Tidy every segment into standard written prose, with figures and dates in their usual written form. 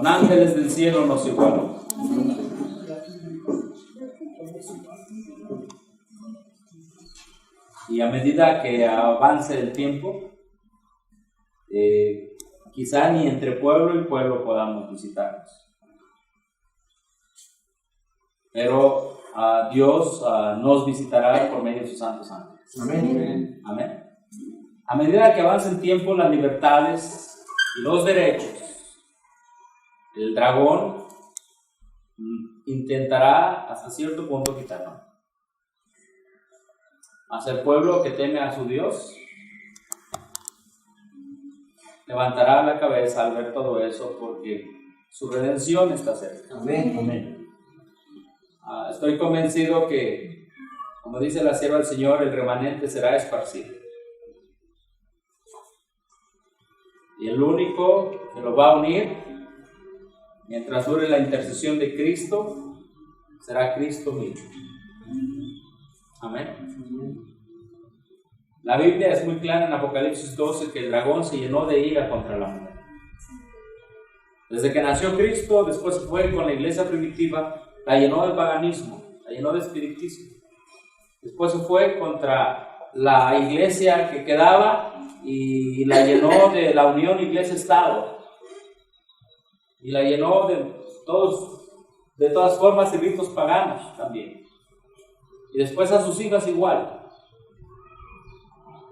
Con ángeles del cielo nos igualan. Y a medida que avance el tiempo, quizá ni entre pueblo y pueblo podamos visitarnos. Pero Dios nos visitará por medio de sus santos ángeles. Amén. Amén. A medida que avance el tiempo, las libertades y los derechos, el dragón intentará hasta cierto punto quitarnos. Mas el pueblo que teme a su Dios levantará la cabeza al ver todo eso, porque su redención está cerca. Amén. Amén. Estoy convencido que, como dice la sierva del Señor, el remanente será esparcido. Y el único que lo va a unir, mientras dure la intercesión de Cristo, será Cristo mismo. Amén. La Biblia es muy clara en Apocalipsis 12 que el dragón se llenó de ira contra la mujer. Desde que nació Cristo, después fue con la iglesia primitiva, la llenó de paganismo, la llenó de espiritismo. Después se fue contra la iglesia que quedaba y la llenó de la unión iglesia-estado. Y la llenó de todas formas de ritos paganos también. Y después a sus hijas igual.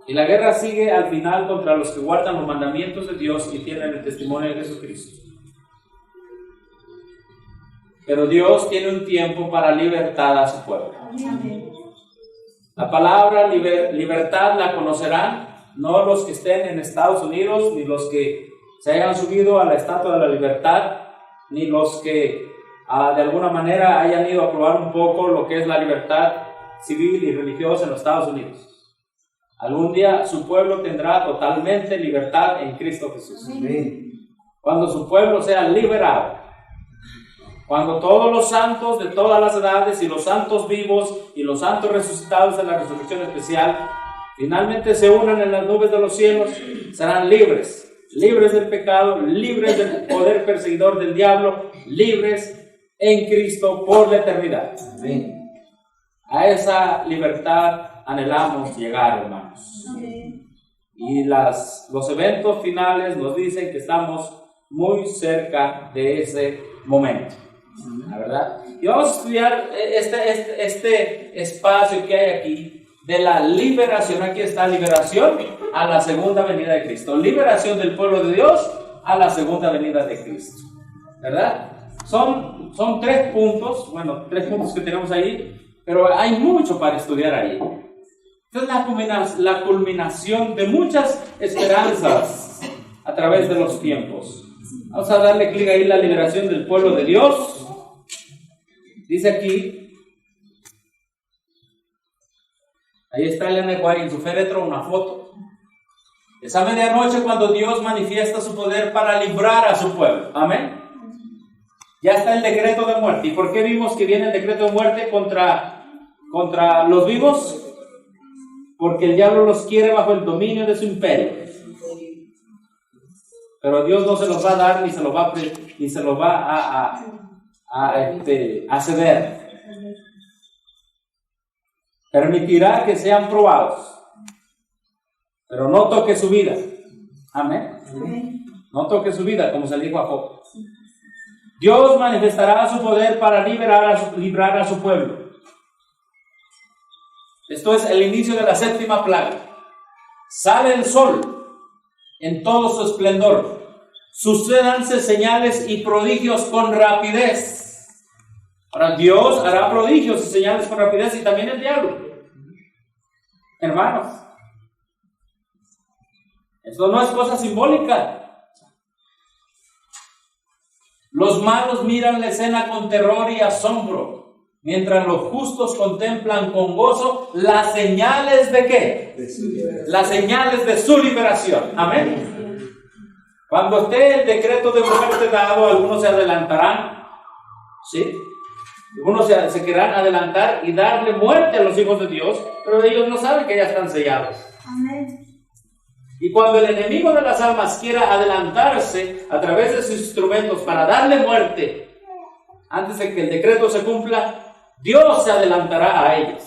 Y la guerra sigue al final contra los que guardan los mandamientos de Dios y tienen el testimonio de Jesucristo. Pero Dios tiene un tiempo para libertad a su pueblo. La palabra libertad la conocerán no los que estén en Estados Unidos, ni los que se hayan subido a la Estatua de la Libertad, ni los que de alguna manera hayan ido a probar un poco lo que es la libertad civil y religiosa en los Estados Unidos. Algún día su pueblo tendrá totalmente libertad en Cristo Jesús. Amén. Cuando su pueblo sea liberado, cuando todos los santos de todas las edades y los santos vivos y los santos resucitados en la resurrección especial finalmente se unan en las nubes de los cielos, serán libres, libres del pecado, libres del poder perseguidor del diablo, libres en Cristo por la eternidad. Amén. A esa libertad anhelamos llegar, hermanos. Y los eventos finales nos dicen que estamos muy cerca de ese momento, ¿la verdad? Y vamos a estudiar este espacio que hay aquí de la liberación. Aquí está liberación a la segunda venida de Cristo, liberación del pueblo de Dios a la segunda venida de Cristo, ¿verdad? Son tres puntos que tenemos ahí, pero hay mucho para estudiar ahí. Esta es la culminación de muchas esperanzas a través de los tiempos. Vamos a darle clic ahí, la liberación del pueblo de Dios. Dice aquí, ahí está Elena White en su féretro, una foto. Esa medianoche cuando Dios manifiesta su poder para librar a su pueblo. Amén. Ya está el decreto de muerte. ¿Y por qué vimos que viene el decreto de muerte contra los vivos? Porque el diablo los quiere bajo el dominio de su imperio. Pero Dios no se los va a dar ni se los va a ceder. Permitirá que sean probados, pero no toque su vida. Amén. No toque su vida, como se le dijo a Job. Dios manifestará su poder para librar a su pueblo. Esto es el inicio de la séptima plaga. Sale el sol en todo su esplendor. Sucédanse señales y prodigios con rapidez. Ahora Dios hará prodigios y señales con rapidez, y también el diablo. Hermanos, esto no es cosa simbólica. Los malos miran la escena con terror y asombro, mientras los justos contemplan con gozo las señales de ¿qué? Las señales de su liberación. Amén. Cuando esté el decreto de muerte dado, algunos se adelantarán, ¿sí? Algunos se querrán adelantar y darle muerte a los hijos de Dios, pero ellos no saben que ya están sellados. Amén. Y cuando el enemigo de las almas quiera adelantarse a través de sus instrumentos para darle muerte, antes de que el decreto se cumpla, Dios se adelantará a ellos.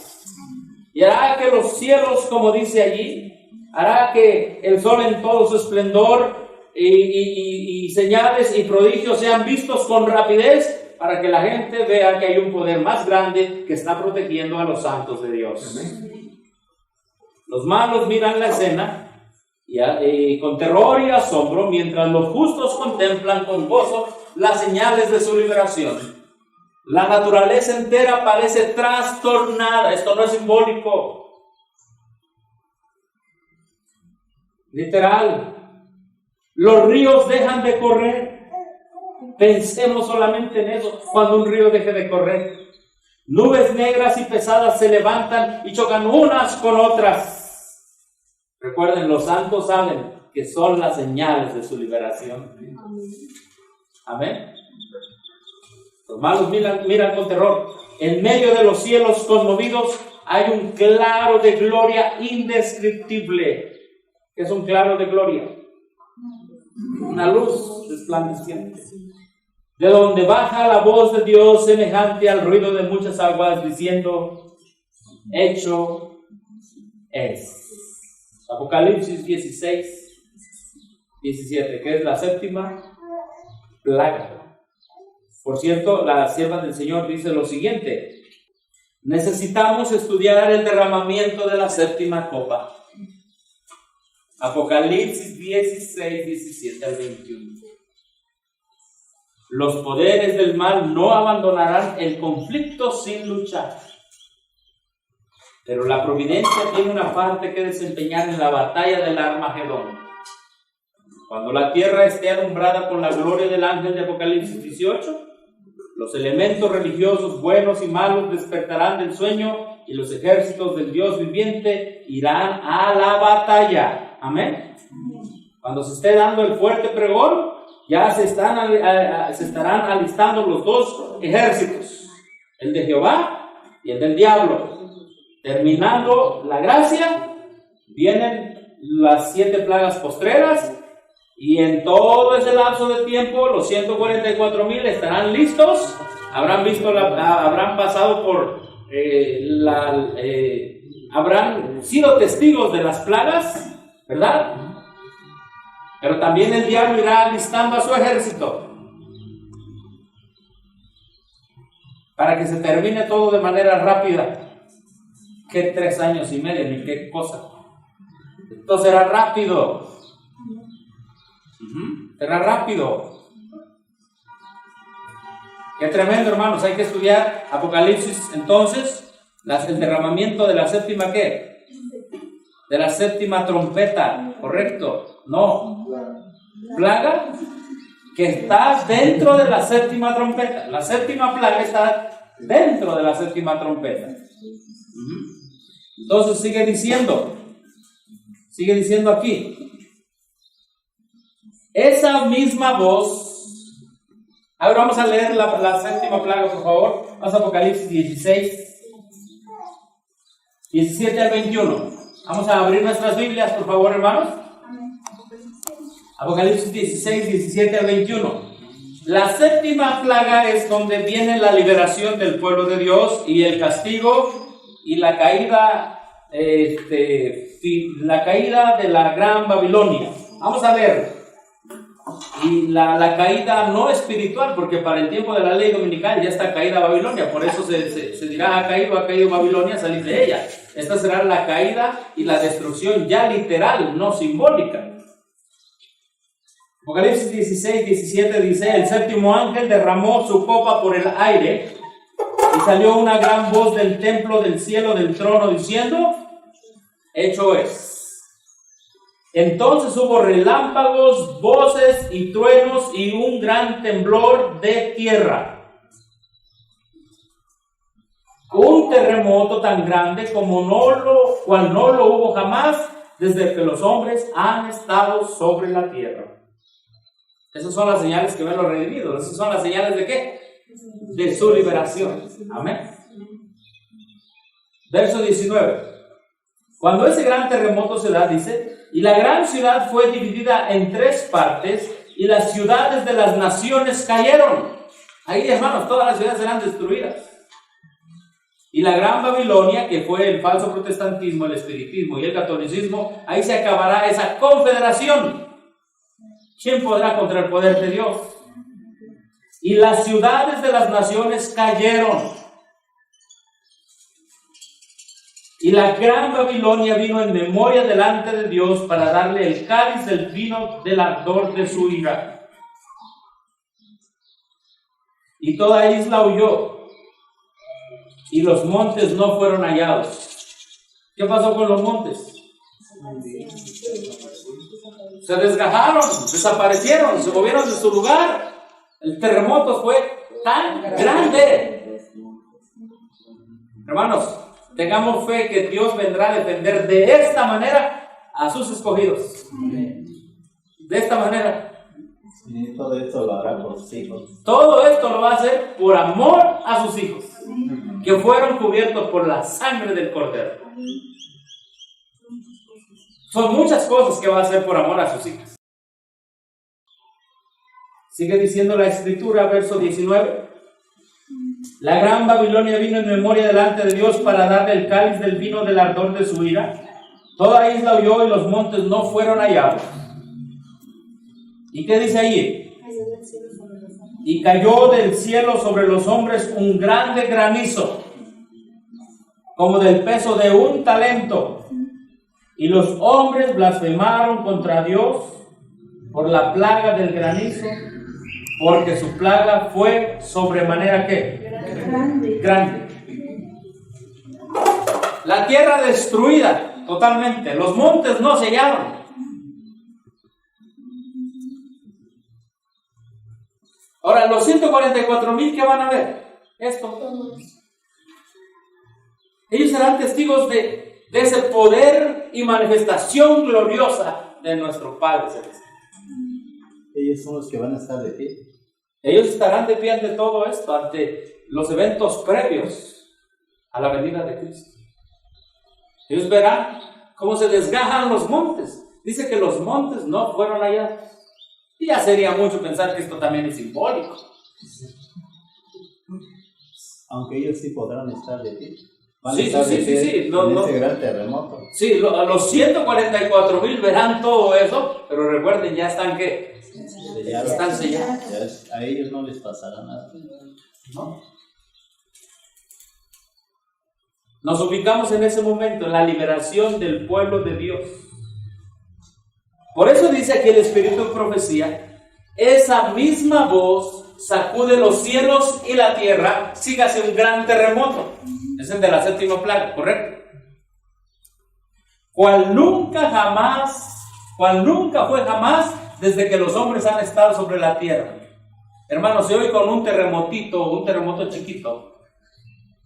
Y hará que los cielos, como dice allí, hará que el sol en todo su esplendor y señales y prodigios sean vistos con rapidez, para que la gente vea que hay un poder más grande que está protegiendo a los santos de Dios. Los malos miran la escena y con terror y asombro, mientras los justos contemplan con gozo las señales de su liberación. La naturaleza entera parece trastornada. Esto no es simbólico, literal. Los ríos dejan de correr. Pensemos solamente en eso, cuando un río deje de correr. Nubes negras y pesadas se levantan y chocan unas con otras. Recuerden, los santos saben que son las señales de su liberación. Amén. Los malos miran con terror. En medio de los cielos conmovidos hay un claro de gloria indescriptible. ¿Qué es un claro de gloria? Una luz resplandeciente, de donde baja la voz de Dios semejante al ruido de muchas aguas, diciendo: hecho es. Apocalipsis 16, 17, que es la séptima plaga. Por cierto, la sierva del Señor dice lo siguiente: necesitamos estudiar el derramamiento de la séptima copa. Apocalipsis 16, 17 al 21. Los poderes del mal no abandonarán el conflicto sin luchar. Pero la providencia tiene una parte que desempeñar en la batalla del Armagedón. Cuando la tierra esté alumbrada con la gloria del ángel de Apocalipsis 18, los elementos religiosos buenos y malos despertarán del sueño y los ejércitos del Dios viviente irán a la batalla. Amén. Cuando se esté dando el fuerte pregón, ya se estarán alistando los dos ejércitos, el de Jehová y el del diablo. Terminando la gracia, vienen las 7 plagas postreras, y en todo ese lapso de tiempo los 144,000 estarán listos, habrán pasado por habrán sido testigos de las plagas, ¿verdad? Pero también el diablo irá alistando a su ejército para que se termine todo de manera rápida. ¿Qué 3 años y medio? Ni qué cosa. Esto será rápido. Será rápido. Qué tremendo, hermanos. Hay que estudiar Apocalipsis. Entonces, el derramamiento de la séptima, ¿qué? De la séptima trompeta. ¿Correcto? No. Plaga que está dentro de la séptima trompeta. La séptima plaga está dentro de la séptima trompeta. Entonces sigue diciendo aquí, esa misma voz. Ahora vamos a leer la séptima plaga, por favor. Vamos a Apocalipsis 16, 17 al 21. Vamos a abrir nuestras Biblias, por favor, hermanos. Apocalipsis 16, 17 al 21. La séptima plaga es donde viene la liberación del pueblo de Dios y el castigo y la caída de la gran Babilonia. Vamos a ver. Y la caída no espiritual, porque para el tiempo de la ley dominical ya está caída Babilonia, por eso se dirá ha caído Babilonia, salir de ella. Esta será la caída y la destrucción ya literal, no simbólica. Apocalipsis 16, 17 dice: el séptimo ángel derramó su copa por el aire, y salió una gran voz del templo del cielo del trono diciendo: hecho es. Entonces hubo relámpagos, voces y truenos y un gran temblor de tierra. Un terremoto tan grande cual no lo hubo jamás desde que los hombres han estado sobre la tierra. Esas son las señales que ven los redimidos. Esas son las señales ¿de qué? De su liberación. Amén. Verso 19. Cuando ese gran terremoto se da, dice, y la gran ciudad fue dividida en 3 partes, y las ciudades de las naciones cayeron. Ahí, hermanos, todas las ciudades serán destruidas. Y la gran Babilonia, que fue el falso protestantismo, el espiritismo y el catolicismo, ahí se acabará esa confederación. ¿Quién podrá contra el poder de Dios? Y las ciudades de las naciones cayeron. Y la gran Babilonia vino en memoria delante de Dios para darle el cáliz del vino del ardor de su ira. Y toda isla huyó, y los montes no fueron hallados. ¿Qué pasó con los montes? Se desgajaron, desaparecieron, se movieron de su lugar. El terremoto fue tan grande. Hermanos, tengamos fe que Dios vendrá a defender de esta manera a sus escogidos. De esta manera. Y todo esto lo hará por sus hijos. Todo esto lo va a hacer por amor a sus hijos, que fueron cubiertos por la sangre del Cordero. Son muchas cosas que va a hacer por amor a sus hijos. Sigue diciendo la Escritura, verso 19. La gran Babilonia vino en memoria delante de Dios para darle el cáliz del vino del ardor de su ira. Toda isla huyó y los montes no fueron hallados. ¿Y qué dice ahí? Y cayó del cielo sobre los hombres un grande granizo, como del peso de un talento. Y los hombres blasfemaron contra Dios por la plaga del granizo, porque su plaga fue sobremanera ¿qué? Grande. La tierra destruida totalmente, los montes no se hallaron. Ahora, los 144,000 que van a ver, esto. Ellos serán testigos de ese poder y manifestación gloriosa de nuestro Padre Celestial. Ellos son los que van a estar de pie. Ellos estarán de pie ante todo esto, ante los eventos previos a la venida de Cristo. Ellos verán cómo se desgajan los montes. Dice que los montes no fueron hallados. Y ya sería mucho pensar que esto también es simbólico. Aunque ellos sí podrán estar de pie. Van a estar de pie en ese gran terremoto. Sí, los 144,000 verán todo eso, pero recuerden, ya están ¿qué? Están sellados. A ellos no les pasará nada. ¿No? Nos ubicamos en ese momento, en la liberación del pueblo de Dios. Por eso dice aquí el Espíritu de profecía, esa misma voz sacude los cielos y la tierra, sígase un gran terremoto. Es el de la 7ª plaga, ¿correcto? Cual nunca fue jamás desde que los hombres han estado sobre la tierra. Hermanos, si hoy con un terremoto chiquito,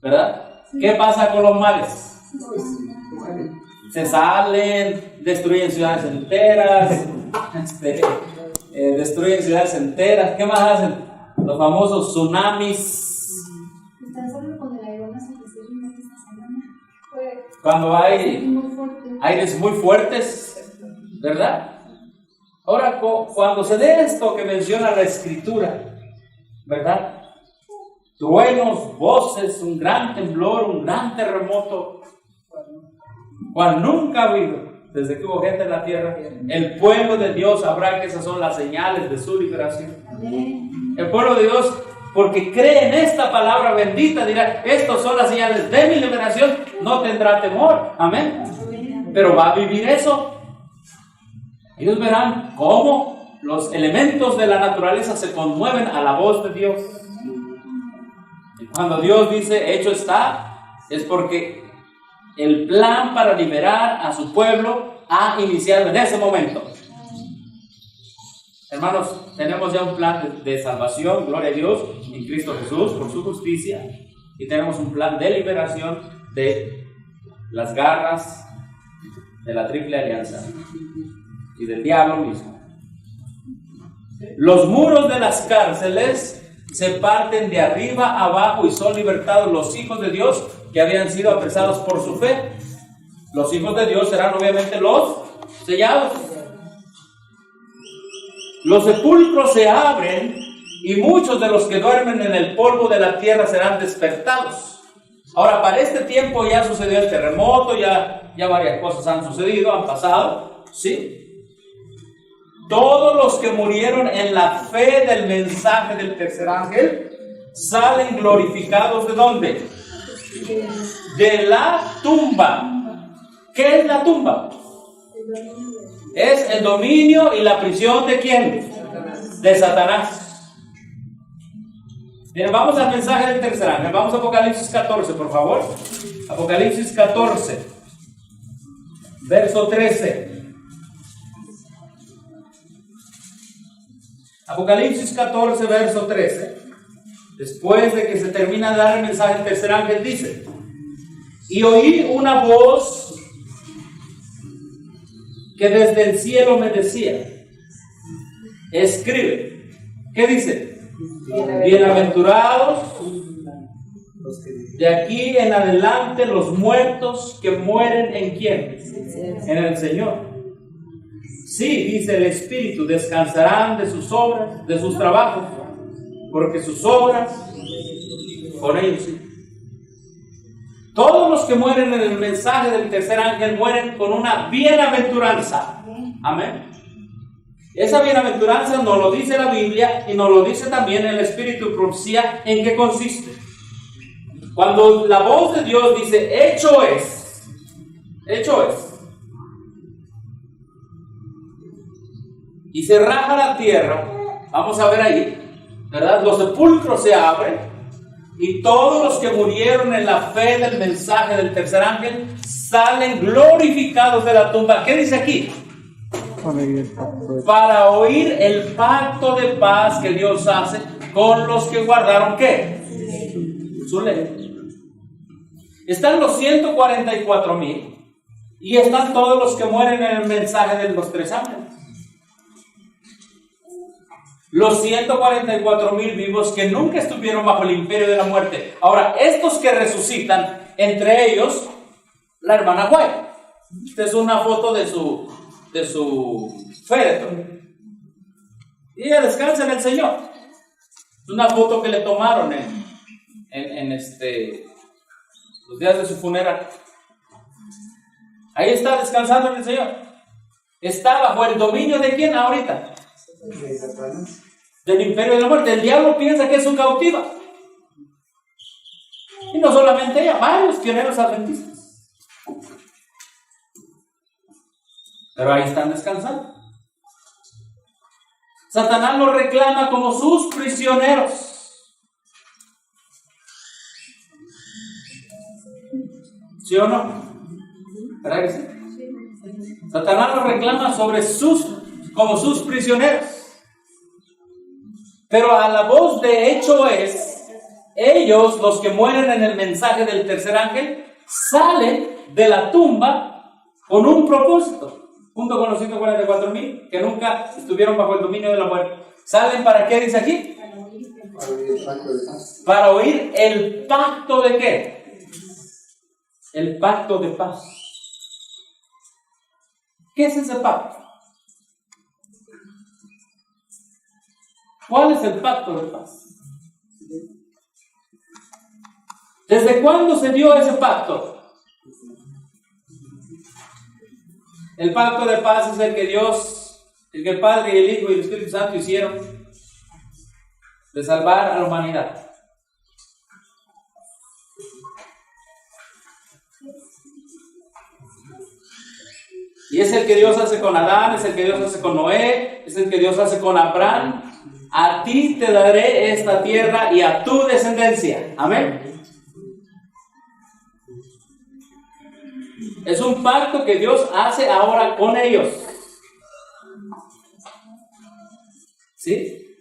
¿verdad? ¿Qué pasa con los mares? Se salen, destruyen ciudades enteras, destruyen ciudades enteras. ¿Qué más hacen? Los famosos tsunamis. Cuando hay aires muy fuertes, ¿verdad? Ahora, cuando se dé esto que menciona la Escritura, ¿verdad? Truenos, voces, un gran temblor, un gran terremoto, cual nunca ha habido desde que hubo gente en la tierra. El pueblo de Dios sabrá que esas son las señales de su liberación. El pueblo de Dios, porque cree en esta palabra bendita, dirá: estas son las señales de mi liberación, no tendrá temor. Amén. Pero va a vivir eso. Ellos verán cómo los elementos de la naturaleza se conmueven a la voz de Dios. Y cuando Dios dice hecho está, es porque el plan para liberar a su pueblo ha iniciado en ese momento. Hermanos, tenemos ya un plan de salvación, gloria a Dios, en Cristo Jesús, por su justicia. Y tenemos un plan de liberación de las garras de la triple alianza y del diablo mismo. Los muros de las cárceles se parten de arriba a abajo y son libertados los hijos de Dios que habían sido apresados por su fe. Los hijos de Dios serán obviamente los sellados. Los sepulcros se abren y muchos de los que duermen en el polvo de la tierra serán despertados. Ahora, para este tiempo ya sucedió el terremoto, ya varias cosas han sucedido, han pasado, ¿sí? Todos los que murieron en la fe del mensaje del tercer ángel salen glorificados ¿de dónde? De la tumba. ¿Qué es la tumba? Es el dominio y la prisión ¿de quién? De Satanás. Bien, vamos al mensaje del tercer ángel. Vamos a Apocalipsis 14, por favor. Apocalipsis 14, verso 13. Apocalipsis 14, verso 13. Después de que se termina de dar el mensaje del tercer ángel, dice: y oí una voz que desde el cielo me decía: escribe. ¿Qué dice? Bienaventurados de aquí en adelante los muertos que mueren ¿en quién? En el Señor. Sí, dice el Espíritu, descansarán de sus obras, de sus trabajos, porque sus obras con ellos sí. Todos los que mueren en el mensaje del tercer ángel mueren con una bienaventuranza. Amén. Esa bienaventuranza nos lo dice la Biblia y nos lo dice también el Espíritu de Profecía. ¿En qué consiste? Cuando la voz de Dios dice: hecho es, y se raja la tierra, vamos a ver ahí, ¿verdad? Los sepulcros se abren y todos los que murieron en la fe del mensaje del tercer ángel salen glorificados de la tumba. ¿Qué dice aquí? Para oír el pacto de paz que Dios hace con los que guardaron ¿qué? Su ley. Están los 144,000 y están todos los que mueren en el mensaje de los tres ángeles. Los 144,000 vivos que nunca estuvieron bajo el imperio de la muerte. Ahora, estos que resucitan, entre ellos la hermana White. Esta es una foto de su féretro. Y ella descansa en el Señor. Es una foto que le tomaron en los días de su funeral. Ahí está descansando en el Señor. Está bajo el dominio ¿de quién ahorita? Del imperio de la muerte. El diablo piensa que es su cautiva. Y no solamente ella, varios pioneros adventistas. Pero ahí están descansando. Satanás los reclama como sus prisioneros. ¿Sí o no? ¿Verdad que sí? Satanás los reclama como sus prisioneros. Pero a la voz de hecho es, ellos, los que mueren en el mensaje del tercer ángel, salen de la tumba con un propósito. Junto con los 144,000 que nunca estuvieron bajo el dominio de la muerte. ¿Salen para qué dice aquí? Para oír el pacto de qué? El pacto de paz. ¿Qué es ese pacto? ¿Cuál es el pacto de paz? ¿Desde cuándo se dio ese pacto? El pacto de paz es el que el Padre y el Hijo y el Espíritu Santo hicieron de salvar a la humanidad. Y es el que Dios hace con Adán, es el que Dios hace con Noé, es el que Dios hace con Abraham. A ti te daré esta tierra y a tu descendencia. Amén. Es un pacto que Dios hace ahora con ellos. ¿Sí?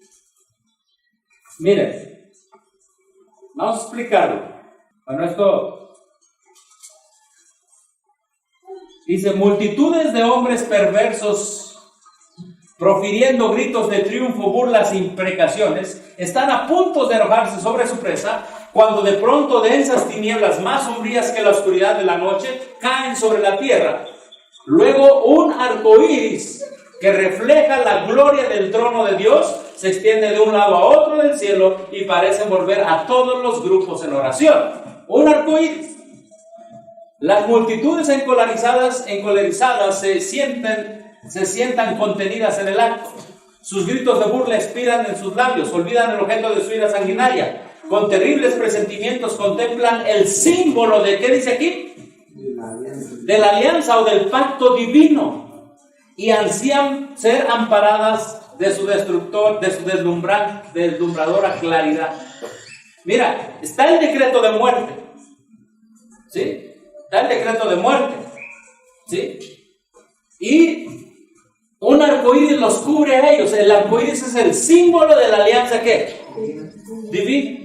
Miren, vamos a explicarlo. Bueno, esto dice: multitudes de hombres perversos, profiriendo gritos de triunfo, burlas e imprecaciones, están a punto de enojarse sobre su presa cuando de pronto densas tinieblas más sombrías que la oscuridad de la noche caen sobre la tierra. Luego un arco iris que refleja la gloria del trono de Dios se extiende de un lado a otro del cielo y parece envolver a todos los grupos en oración. Un arco iris. Las multitudes encolerizadas se sientan contenidas en el acto. Sus gritos de burla expiran en sus labios, olvidan el objeto de su ira sanguinaria. Con terribles presentimientos contemplan el símbolo de, ¿qué dice aquí? De la alianza o del pacto divino. Y ansían ser amparadas de su deslumbradora claridad. Mira, está el decreto de muerte. ¿Sí? Está el decreto de muerte. ¿Sí? Y un arcoíris los cubre a ellos. El arcoíris es el símbolo de la alianza, ¿qué? Divina.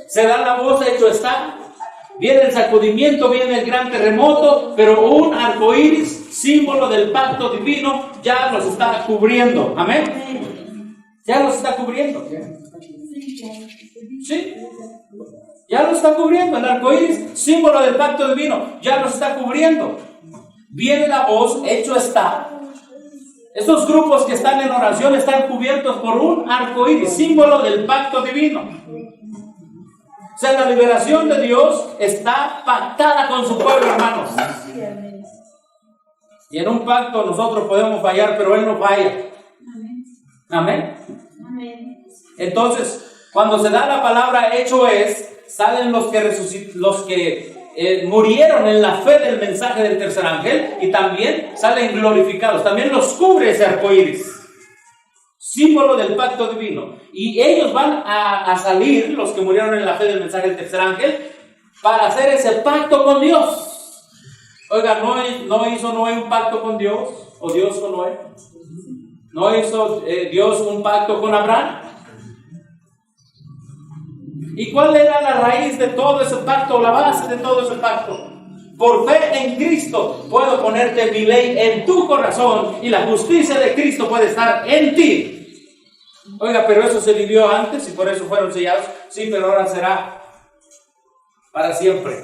Se da la voz, hecho está. Viene el sacudimiento, viene el gran terremoto, pero un arcoíris, símbolo del pacto divino, ya los está cubriendo. Amén. Ya los está cubriendo. Sí. Ya los está cubriendo. El arcoíris, símbolo del pacto divino, ya los está cubriendo. Viene la voz, hecho está. Estos grupos que están en oración están cubiertos por un arcoíris, símbolo del pacto divino. O sea, la liberación de Dios está pactada con su pueblo, hermanos. Y en un pacto nosotros podemos fallar, pero Él no falla. Amén. Entonces, cuando se da la palabra hecho es, salen los que murieron en la fe del mensaje del tercer ángel y también salen glorificados. También los cubre ese arcoíris, símbolo del pacto divino. Y ellos van a salir, los que murieron en la fe del mensaje del tercer ángel, para hacer ese pacto con Dios. Oiga, ¿no hizo Noé un pacto con Dios? ¿O Dios con Noé? ¿No hizo Dios un pacto con Abraham? ¿Y cuál era la raíz de todo ese pacto, la base de todo ese pacto? Por fe en Cristo puedo ponerte mi ley en tu corazón y la justicia de Cristo puede estar en ti. Oiga, pero eso se vivió antes y por eso fueron sellados. Sí, pero ahora será para siempre.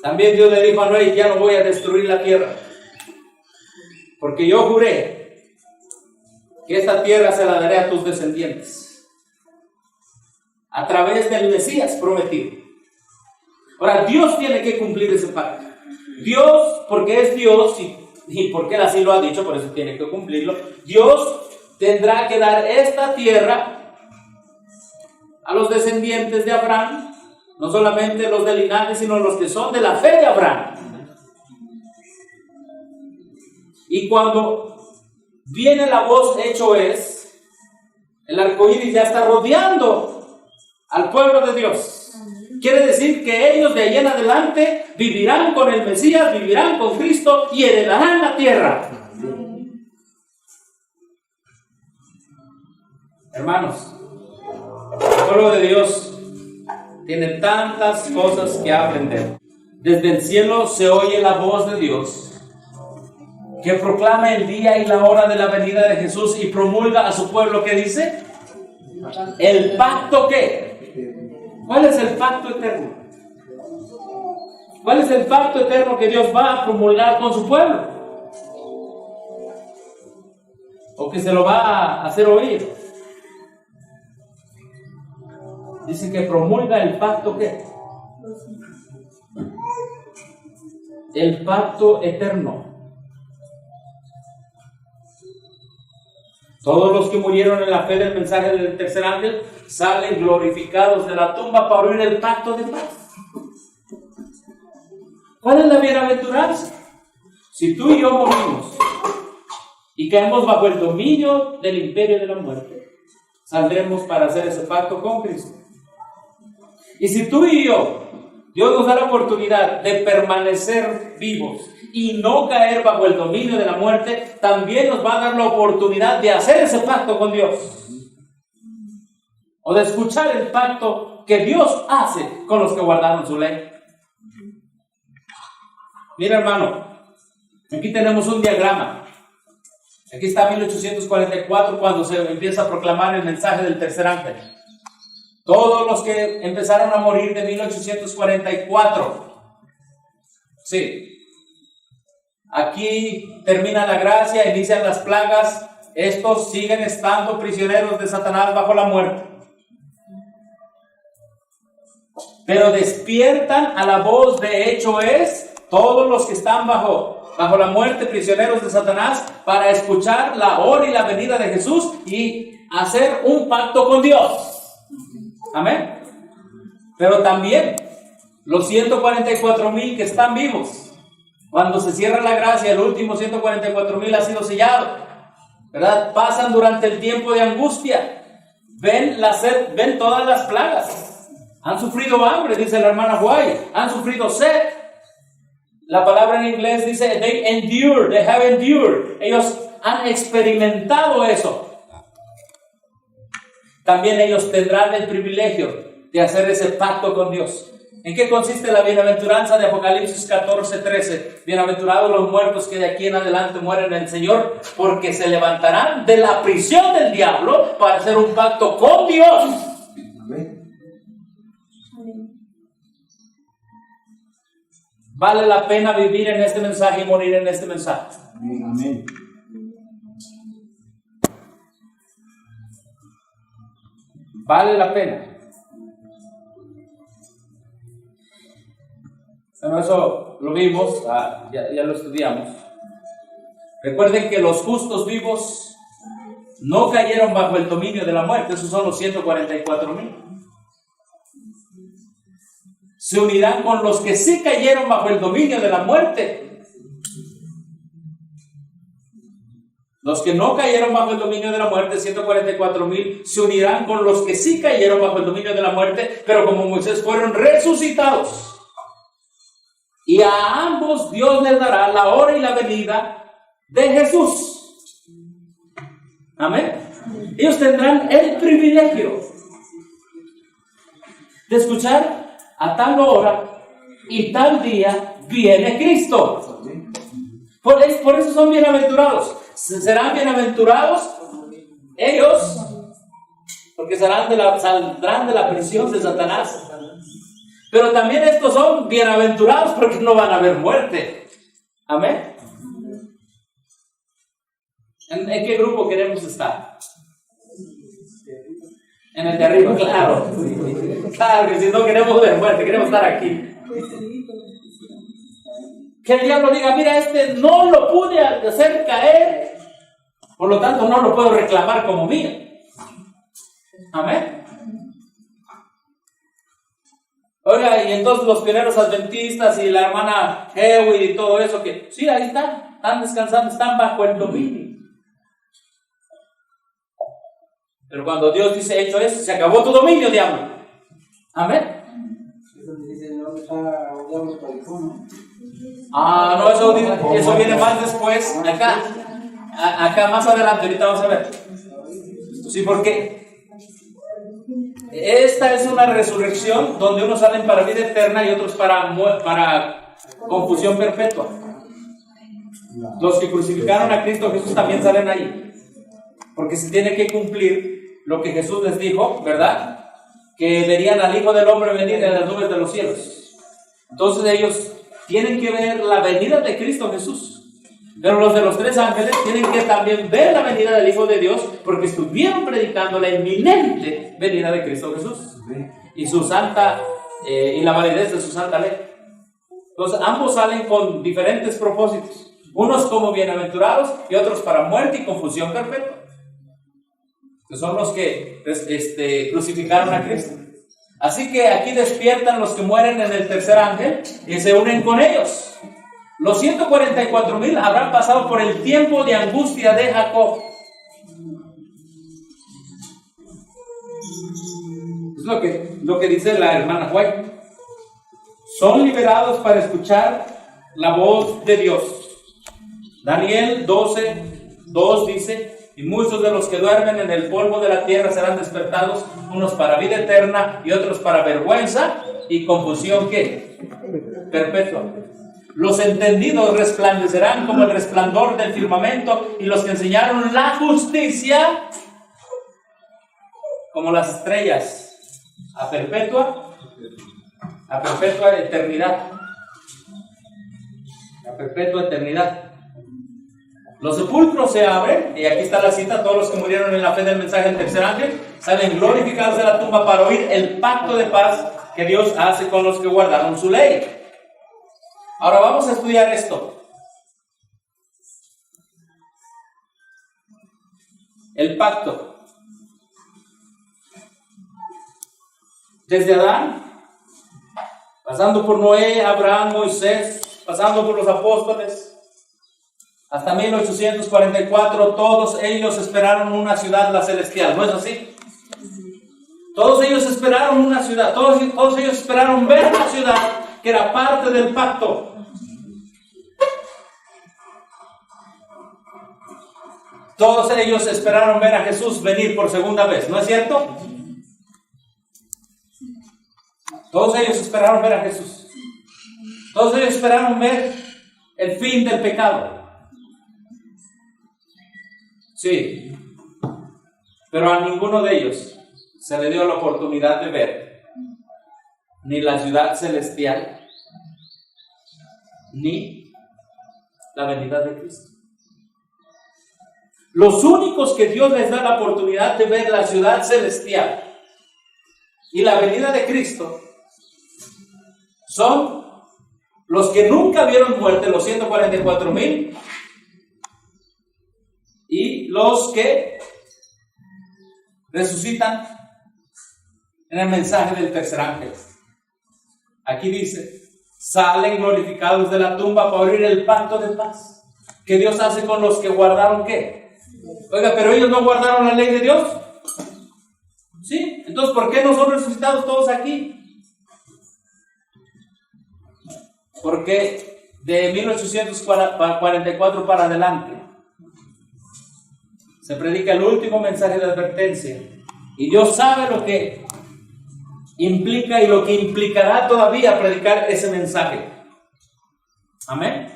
También Dios le dijo a Noé: ya no voy a destruir la tierra, porque yo juré que esta tierra se la daré a tus descendientes a través del Mesías prometido. Ahora, Dios tiene que cumplir ese pacto. Dios, porque es Dios y porque Él así lo ha dicho, por eso tiene que cumplirlo. Dios tendrá que dar esta tierra a los descendientes de Abraham, no solamente los del linaje, sino los que son de la fe de Abraham. Y cuando viene la voz hecho es, el arcoíris ya está rodeando al pueblo de Dios. Quiere decir que ellos de ahí en adelante vivirán con el Mesías, vivirán con Cristo y heredarán la tierra. Hermanos, el pueblo de Dios tiene tantas cosas que aprender. Desde el cielo se oye la voz de Dios, que proclama el día y la hora de la venida de Jesús y promulga a su pueblo, ¿qué dice? El pacto que... ¿Cuál es el pacto eterno? ¿Cuál es el pacto eterno que Dios va a promulgar con su pueblo? ¿O que se lo va a hacer oír? Dice que promulga el pacto ¿qué? El pacto eterno. Todos los que murieron en la fe del mensaje del tercer ángel salen glorificados de la tumba para oír el pacto de paz. ¿Cuál es la bienaventuranza? Si tú y yo morimos y caemos bajo el dominio del imperio de la muerte, saldremos para hacer ese pacto con Cristo. Y si tú y yo, Dios nos da la oportunidad de permanecer vivos y no caer bajo el dominio de la muerte, también nos va a dar la oportunidad de hacer ese pacto con Dios. O de escuchar el pacto que Dios hace con los que guardaron su ley. Mira, hermano, aquí tenemos un diagrama. Aquí está 1844 cuando se empieza a proclamar el mensaje del tercer ángel. Todos los que empezaron a morir de 1844. Sí. Aquí termina la gracia, inician las plagas. Estos siguen estando prisioneros de Satanás bajo la muerte. Pero despiertan a la voz de hecho es todos los que están bajo la muerte, prisioneros de Satanás, para escuchar la hora y la venida de Jesús y hacer un pacto con Dios. Amén. Pero también los 144,000 que están vivos, cuando se cierra la gracia, el último 144,000 ha sido sellado, ¿verdad? Pasan durante el tiempo de angustia, ven todas las plagas, han sufrido hambre, dice la hermana White, han sufrido sed. La palabra en inglés dice they have endured. Ellos han experimentado eso. También ellos tendrán el privilegio de hacer ese pacto con Dios. ¿En qué consiste la bienaventuranza de Apocalipsis 14:13? Bienaventurados los muertos que de aquí en adelante mueren en el Señor, porque se levantarán de la prisión del diablo para hacer un pacto con Dios. Amén. Vale la pena vivir en este mensaje y morir en este mensaje. Amén. Vale la pena. Bueno, eso lo vimos, ya lo estudiamos. Recuerden que los justos vivos no cayeron bajo el dominio de la muerte. Esos son los 144,000. Se unirán con los que sí cayeron bajo el dominio de la muerte. Los que no cayeron bajo el dominio de la muerte, 144,000, se unirán con los que sí cayeron bajo el dominio de la muerte, pero como Moisés fueron resucitados. Y a ambos Dios les dará la hora y la venida de Jesús. Amén. Ellos tendrán el privilegio de escuchar: a tal hora y tal día viene Cristo. Por eso son bienaventurados. Serán bienaventurados ellos, porque saldrán de la prisión de Satanás. Pero también estos son bienaventurados porque no van a haber muerte. Amén. ¿En qué grupo queremos estar? En el de arriba, claro. Claro que si no queremos ver muerte, queremos estar aquí. Que el diablo diga: mira, no lo pude hacer caer, por lo tanto no lo puedo reclamar como mío. Amén. Oiga, y entonces los pioneros adventistas y la hermana Hewitt y todo eso, que sí, ahí están descansando, están bajo el dominio. Pero cuando Dios dice: hecho eso, se acabó tu dominio, diablo. Amén. No, eso viene más después, acá más adelante, ahorita vamos a ver. Sí, porque esta es una resurrección donde unos salen para vida eterna y otros para confusión perpetua. Los que crucificaron a Cristo Jesús también salen ahí, porque se tiene que cumplir lo que Jesús les dijo, ¿verdad? Que verían al Hijo del Hombre venir en las nubes de los cielos. Entonces ellos tienen que ver la venida de Cristo Jesús. Pero los de los tres ángeles tienen que también ver la venida del Hijo de Dios, porque estuvieron predicando la inminente venida de Cristo Jesús y su santa y la validez de su santa ley. Entonces ambos salen con diferentes propósitos, unos como bienaventurados y otros para muerte y confusión perpetua, que son los que crucificaron a Cristo. Así que aquí despiertan los que mueren en el tercer ángel y se unen con ellos. Los 144,000 habrán pasado por el tiempo de angustia de Jacob. Es lo que dice la hermana White. Son liberados para escuchar la voz de Dios. Daniel 12:2 dice: y muchos de los que duermen en el polvo de la tierra serán despertados, unos para vida eterna y otros para vergüenza y confusión, ¿qué? Perpetua. Los entendidos resplandecerán como el resplandor del firmamento, y los que enseñaron la justicia como las estrellas a perpetua eternidad. A perpetua eternidad. Los sepulcros se abren, y aquí está la cita: todos los que murieron en la fe del mensaje del tercer ángel salen glorificados de la tumba para oír el pacto de paz que Dios hace con los que guardaron su ley. Ahora vamos a estudiar esto. El pacto. Desde Adán, pasando por Noé, Abraham, Moisés, pasando por los apóstoles, hasta 1844, todos ellos esperaron una ciudad, la celestial. ¿No es así? Todos ellos esperaron una ciudad, todos ellos esperaron ver la ciudad que era parte del pacto. Todos ellos esperaron ver a Jesús venir por segunda vez, ¿no es cierto? Todos ellos esperaron ver a Jesús. Todos ellos esperaron ver el fin del pecado. Sí, pero a ninguno de ellos se le dio la oportunidad de ver ni la ciudad celestial, ni la venida de Cristo. Los únicos que Dios les da la oportunidad de ver la ciudad celestial y la venida de Cristo son los que nunca vieron muerte, los 144,000, y los que resucitan en el mensaje del tercer ángel. Aquí dice: salen glorificados de la tumba para oír el pacto de paz que Dios hace con los que guardaron ¿qué? Oiga, pero ellos no guardaron la ley de Dios. ¿Sí? Entonces, ¿por qué no son resucitados todos aquí? Porque de 1844 para adelante se predica el último mensaje de advertencia, y Dios sabe lo que implica y lo que implicará todavía predicar ese mensaje. Amén.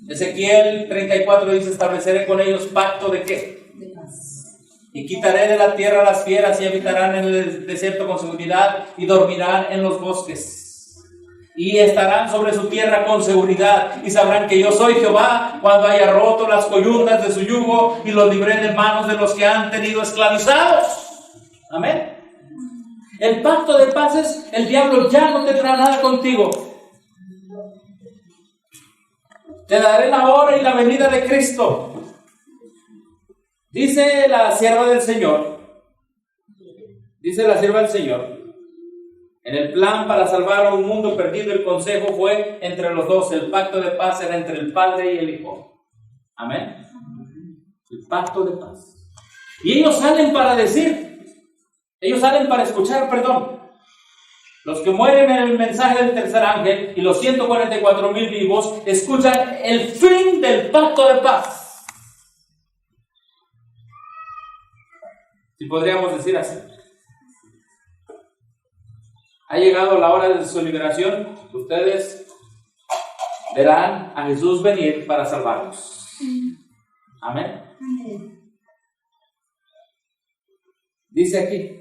Ezequiel 34 dice: estableceré con ellos pacto de ¿qué? De paz. Y quitaré de la tierra las fieras, y habitarán en el desierto con seguridad, y dormirán en los bosques. Y estarán sobre su tierra con seguridad, y sabrán que yo soy Jehová cuando haya roto las coyundas de su yugo y los libré de manos de los que han tenido esclavizados. Amén. El pacto de paz es: el diablo ya no tendrá nada contigo. Te daré la hora y la venida de Cristo. Dice la sierva del Señor, en el plan para salvar a un mundo perdido, el consejo fue entre los dos. El pacto de paz era entre el Padre y el Hijo. Amén. El pacto de paz. Y ellos salen para escuchar, Los que mueren en el mensaje del tercer ángel y los 144,000 vivos escuchan el fin del pacto de paz. Si podríamos decir así. Ha llegado la hora de su liberación. Ustedes verán a Jesús venir para salvarlos. Amén. Dice aquí: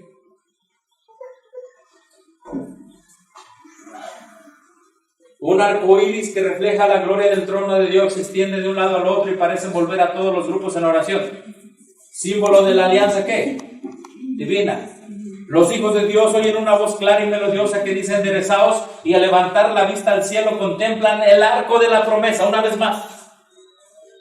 un arco iris que refleja la gloria del trono de Dios se extiende de un lado al otro y parece envolver a todos los grupos en oración. Símbolo de la alianza ¿qué? Divina. Los hijos de Dios oyen una voz clara y melodiosa que dice: enderezaos, y al levantar la vista al cielo contemplan el arco de la promesa. Una vez más,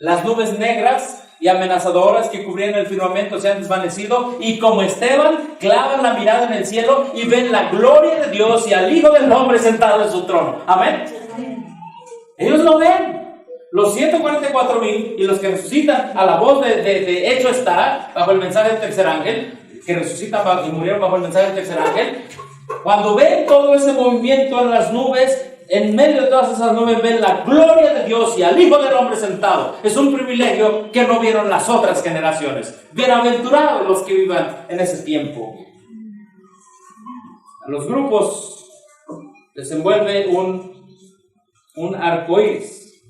las nubes negras y amenazadoras que cubrían el firmamento se han desvanecido, y como Esteban clavan la mirada en el cielo y ven la gloria de Dios y al Hijo del Hombre sentado en su trono. Amén. Ellos lo ven. Los 144,000 y los que resucitan a la voz de hecho está, bajo el mensaje del tercer ángel, que resucitan y murieron bajo el mensaje del tercer ángel, cuando ven todo ese movimiento en las nubes, en medio de todas esas nubes ven la gloria de Dios y al Hijo del Hombre sentado. Es un privilegio que no vieron las otras generaciones. Bienaventurados los que vivan en ese tiempo. A los grupos les envuelve un arco iris.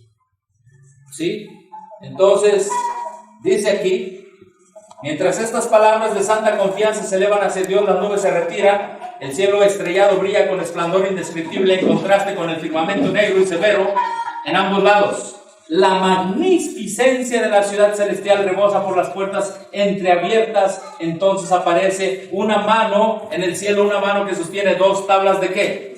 ¿Sí? Entonces, dice aquí, mientras estas palabras de santa confianza se elevan hacia Dios, las nubes se retiran, el cielo estrellado brilla con esplendor indescriptible en contraste con el firmamento negro y severo en ambos lados. La magnificencia de la ciudad celestial rebosa por las puertas entreabiertas. Entonces aparece una mano en el cielo, una mano que sostiene dos tablas de ¿qué?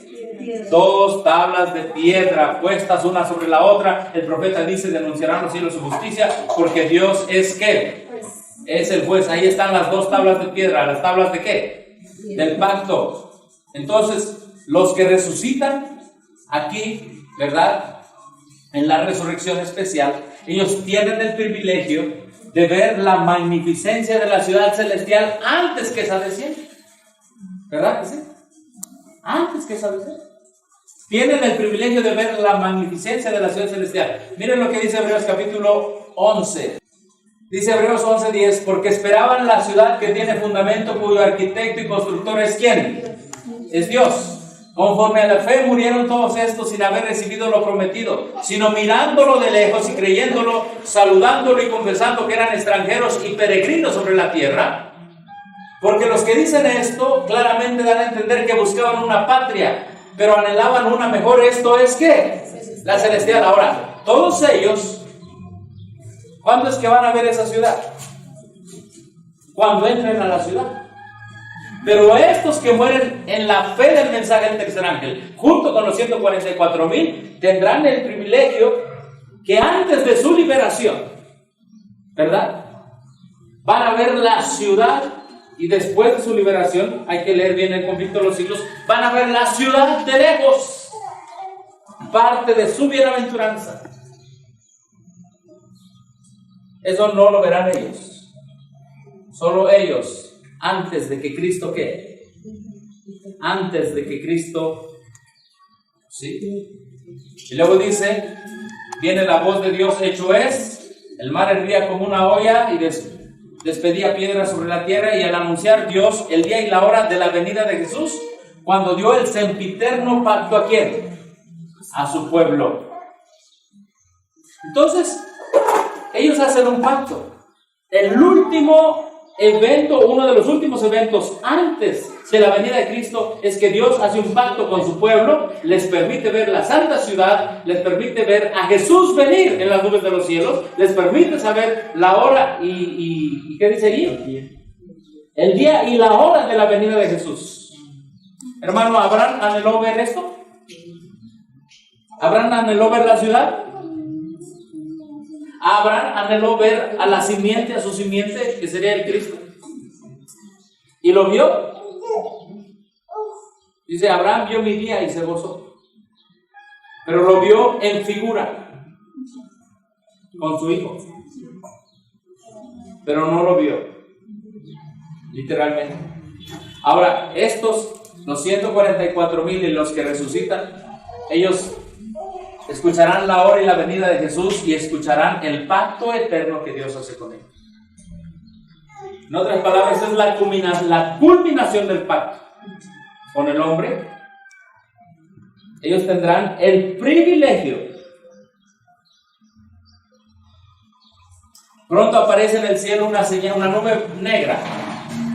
Dos tablas de piedra puestas una sobre la otra. El profeta dice: denunciarán los cielos su justicia, porque Dios es ¿qué? Es el juez. Ahí están las dos tablas de piedra. ¿Las tablas de qué? Del pacto. Entonces, los que resucitan aquí, ¿verdad?, en la resurrección especial, ellos tienen el privilegio de ver la magnificencia de la ciudad celestial antes que esa descienda. ¿Verdad que sí? Antes que esa descienda. Tienen el privilegio de ver la magnificencia de la ciudad celestial. Miren lo que dice Hebreos capítulo 11. Dice Hebreos 11:10: porque esperaban la ciudad que tiene fundamento, cuyo arquitecto y constructor es ¿quién? Es Dios. Conforme a la fe murieron todos estos sin haber recibido lo prometido, sino mirándolo de lejos y creyéndolo, saludándolo y confesando que eran extranjeros y peregrinos sobre la tierra. Porque los que dicen esto claramente dan a entender que buscaban una patria, pero anhelaban una mejor. Esto es ¿qué? La celestial. Ahora, todos ellos, ¿cuándo es que van a ver esa ciudad? Cuando entren a la ciudad. Pero estos que mueren en la fe del mensaje del tercer ángel, junto con los 144,000, tendrán el privilegio que antes de su liberación, ¿verdad?, van a ver la ciudad, y después de su liberación, hay que leer bien el conflicto de los siglos, van a ver la ciudad de lejos, parte de su bienaventuranza. Eso no lo verán ellos, solo ellos. Antes de que Cristo, ¿qué? Antes de que Cristo, ¿sí? Y luego dice, viene la voz de Dios, hecho es, el mar hervía como una olla y despedía piedras sobre la tierra, y al anunciar Dios el día y la hora de la venida de Jesús, cuando dio el sempiterno pacto ¿a quién? A su pueblo. Entonces, ellos hacen un pacto. El último evento, uno de los últimos eventos antes de la venida de Cristo, es que Dios hace un pacto con su pueblo, les permite ver la santa ciudad, les permite ver a Jesús venir en las nubes de los cielos, les permite saber la hora y ¿qué dice ahí? El día y la hora de la venida de Jesús. Hermano, ¿Abraham anheló ver esto? ¿Abraham anheló ver la ciudad? Abraham anheló ver a la simiente, a su simiente, que sería el Cristo. ¿Y lo vio? Dice, Abraham vio mi día y se gozó. Pero lo vio en figura, con su hijo. Pero no lo vio, literalmente. Ahora, estos, los 144,000 y los que resucitan, ellos escucharán la hora y la venida de Jesús y escucharán el pacto eterno que Dios hace con ellos. En otras palabras, es la culminación del pacto con el hombre. Ellos tendrán el privilegio. Pronto aparece en el cielo una señal, una nube negra,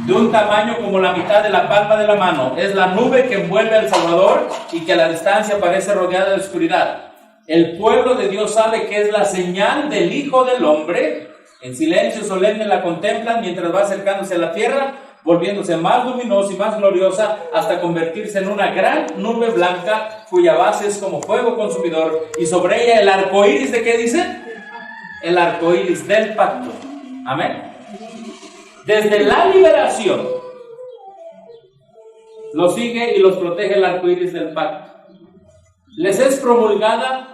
de un tamaño como la mitad de la palma de la mano. Es la nube que envuelve al Salvador y que a la distancia parece rodeada de oscuridad. El pueblo de Dios sabe que es la señal del Hijo del Hombre. En silencio solemne la contemplan mientras va acercándose a la tierra, volviéndose más luminosa y más gloriosa hasta convertirse en una gran nube blanca cuya base es como fuego consumidor, y sobre ella el arco iris. ¿De qué dice? El arco iris del pacto. Amén. Desde la liberación los sigue y los protege el arco iris del pacto. Les es promulgado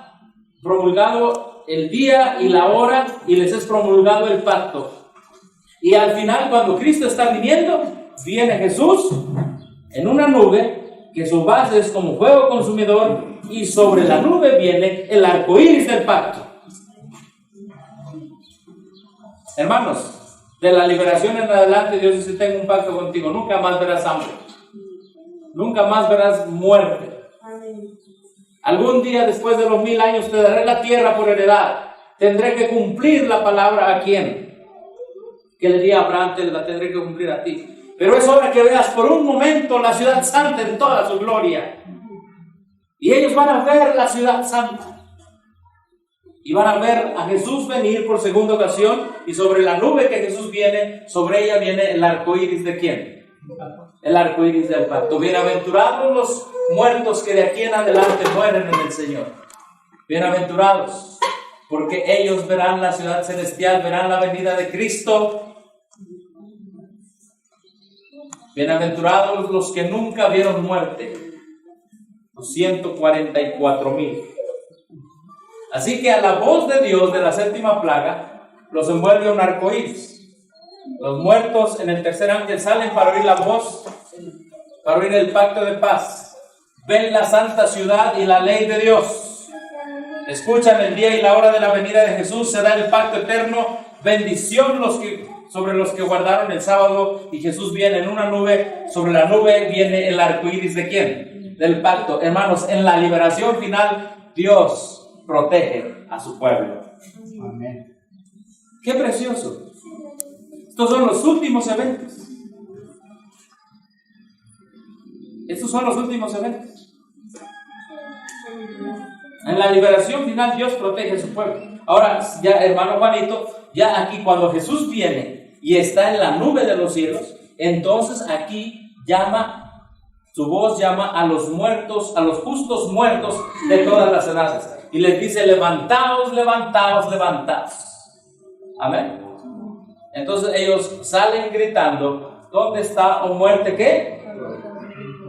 el día y la hora, y les es promulgado el pacto. Y al final, cuando Cristo está viniendo, viene Jesús en una nube que su base es como fuego consumidor, y sobre la nube viene el arco iris del pacto. Hermanos, de la liberación en adelante, Dios dice: tengo un pacto contigo, nunca más verás hambre, nunca más verás muerte, Algún día después de los 1000 años te daré la tierra por heredad. Tendré que cumplir la palabra a quién. Que le di a Abraham, te la tendré que cumplir a ti. Pero es hora que veas por un momento la ciudad santa en toda su gloria. Y ellos van a ver la ciudad santa. Y van a ver a Jesús venir por segunda ocasión. Y sobre la nube que Jesús viene, sobre ella viene el arco iris de quién. El arco iris del pacto. Bienaventurados los muertos que de aquí en adelante mueren en el Señor. Bienaventurados, porque ellos verán la ciudad celestial, verán la venida de Cristo. Bienaventurados los que nunca vieron muerte, los 144,000. Así que a la voz de Dios de la séptima plaga los envuelve un arco iris. Los muertos en el tercer ángel salen para oír la voz, para oír el pacto de paz. Ven la santa ciudad y la ley de Dios. Escuchan el día y la hora de la venida de Jesús. Se da el pacto eterno. Bendición sobre los que guardaron el sábado. Y Jesús viene en una nube. Sobre la nube viene el arco iris de quién? Del pacto. Hermanos, en la liberación final, Dios protege a su pueblo. Amén. ¡Qué precioso! Estos son los últimos eventos. Estos son los últimos eventos. En la liberación final Dios protege a su pueblo. Ahora, ya hermano Juanito, ya aquí cuando Jesús viene y está en la nube de los cielos, entonces aquí su voz llama a los muertos, a los justos muertos de todas las edades. Y les dice, levantaos, levantaos, levantaos. Amén. Entonces ellos salen gritando, ¿dónde está, oh muerte, qué?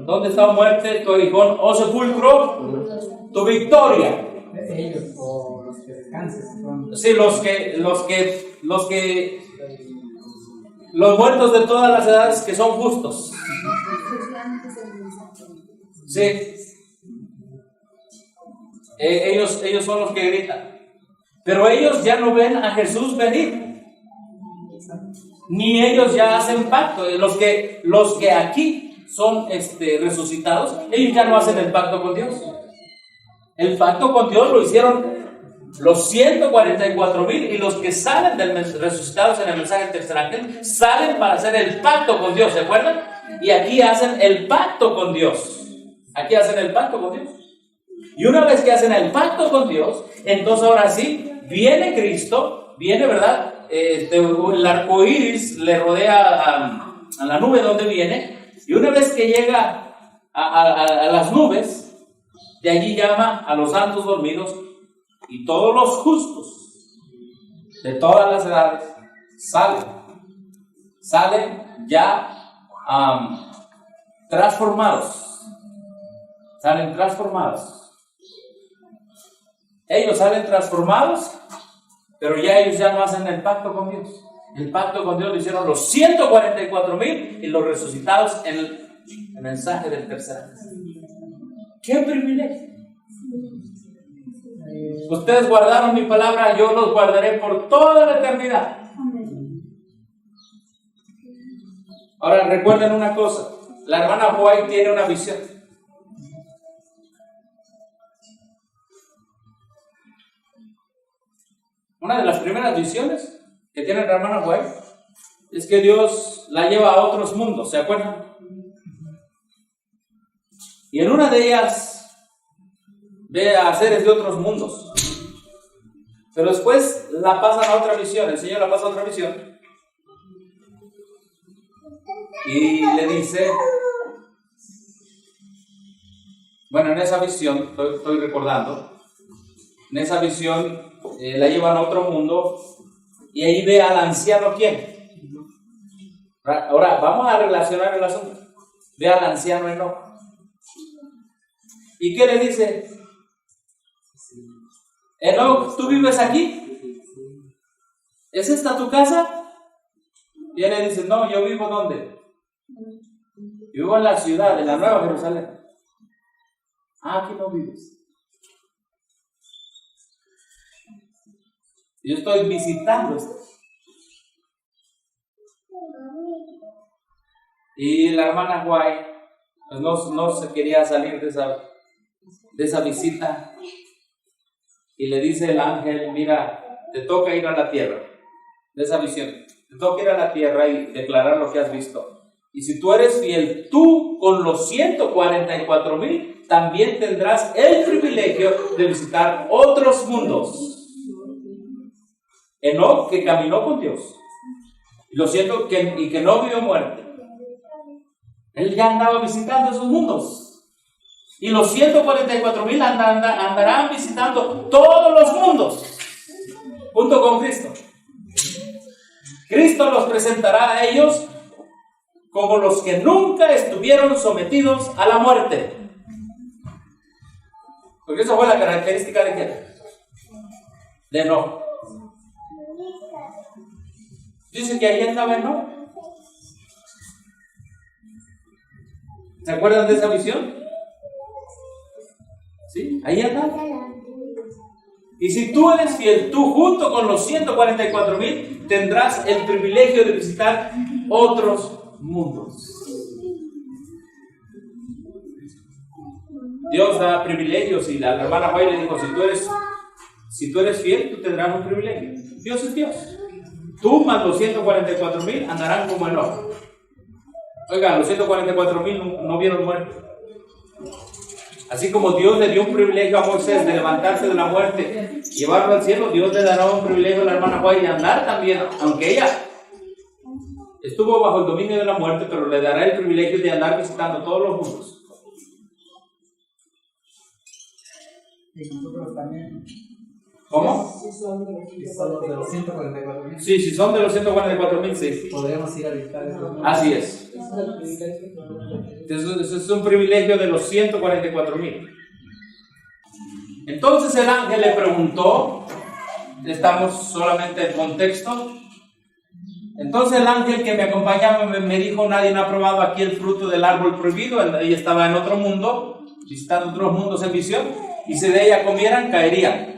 ¿Dónde está, oh muerte, tu aguijón, oh sepulcro? Tu victoria. Ellos o los que descansen. Sí, los muertos de todas las edades que son justos. Sí. Ellos son los que gritan. Pero ellos ya no ven a Jesús venir. Ni ellos ya hacen pacto. Los que aquí son resucitados, ellos ya no hacen el pacto con Dios. El pacto con Dios lo hicieron los 144,000 y los que salen resucitados en el mensaje del tercer ángel salen para hacer el pacto con Dios, ¿se acuerdan? Y aquí hacen el pacto con Dios. Aquí hacen el pacto con Dios. Y una vez que hacen el pacto con Dios, entonces ahora sí, viene Cristo, ¿verdad? El arco iris le rodea a la nube donde viene, y una vez que llega a las nubes, de allí llama a los santos dormidos, y todos los justos de todas las edades salen ya transformados. Salen transformados. Ellos salen transformados, pero ellos ya no hacen el pacto con Dios. El pacto con Dios lo hicieron los 144,000 y los resucitados en el mensaje del tercer ángel. ¡Qué privilegio! Ustedes guardaron mi palabra, yo los guardaré por toda la eternidad. Ahora recuerden una cosa, la hermana White tiene una visión. Una de las primeras visiones que tiene la hermana White es que Dios la lleva a otros mundos, ¿se acuerdan? Y en una de ellas ve a seres de otros mundos. Pero después la pasan a otra visión, el Señor la pasa a otra visión. Y le dice, bueno, en esa visión, estoy recordando, en esa visión la llevan a otro mundo y ahí ve al anciano, ¿quién? Ahora, vamos a relacionar el asunto. Ve al anciano Enoc. ¿Y qué le dice? Enoc, ¿tú vives aquí? ¿Es esta tu casa? Y él le dice, no, yo vivo ¿dónde? Yo vivo en la ciudad, en la Nueva Jerusalén. Ah, aquí no vives. Yo estoy visitando esto. Y la hermana White pues no se quería salir de de esa visita y le dice el ángel, mira, te toca ir a la tierra, de esa visión, te toca ir a la tierra y declarar lo que has visto. Y si tú eres fiel, tú con los 144,000 también tendrás el privilegio de visitar otros mundos. Enoc, que caminó con Dios, y lo siento, que no vio muerte, él ya andaba visitando esos mundos. Y los 144,000 andarán visitando todos los mundos, junto con Cristo. Cristo los presentará a ellos como los que nunca estuvieron sometidos a la muerte. Porque esa fue la característica de ¿quién? De Enoc. Dice que ahí andaba Enoc. ¿Se acuerdan de esa visión? ¿Sí? Ahí andaba. Y si tú eres fiel, tú junto con los 144,000 tendrás el privilegio de visitar otros mundos. Dios da privilegios y la hermana Joy le dijo, si tú eres fiel, tú tendrás un privilegio. Dios es Dios. Tú más los 144,000 andarán como Enoc. Oigan, los 144,000 no vieron muerte. Así como Dios le dio un privilegio a Moisés de levantarse de la muerte y llevarlo al cielo, Dios le dará un privilegio a la hermana Joy de andar también, aunque ella estuvo bajo el dominio de la muerte, pero le dará el privilegio de andar visitando todos los mundos. Y nosotros también. ¿Cómo? Si son de los 144,000. Sí, si son de los 144,000, sí. Podríamos ir a visitar esos. Así es. Eso es un privilegio de los 144,000. Entonces el ángel le preguntó, estamos solamente en contexto. Entonces el ángel que me acompañaba me dijo, nadie ha probado aquí el fruto del árbol prohibido. Ella estaba en otro mundo, visitando otros mundos en visión, y si de ella comieran, caerían.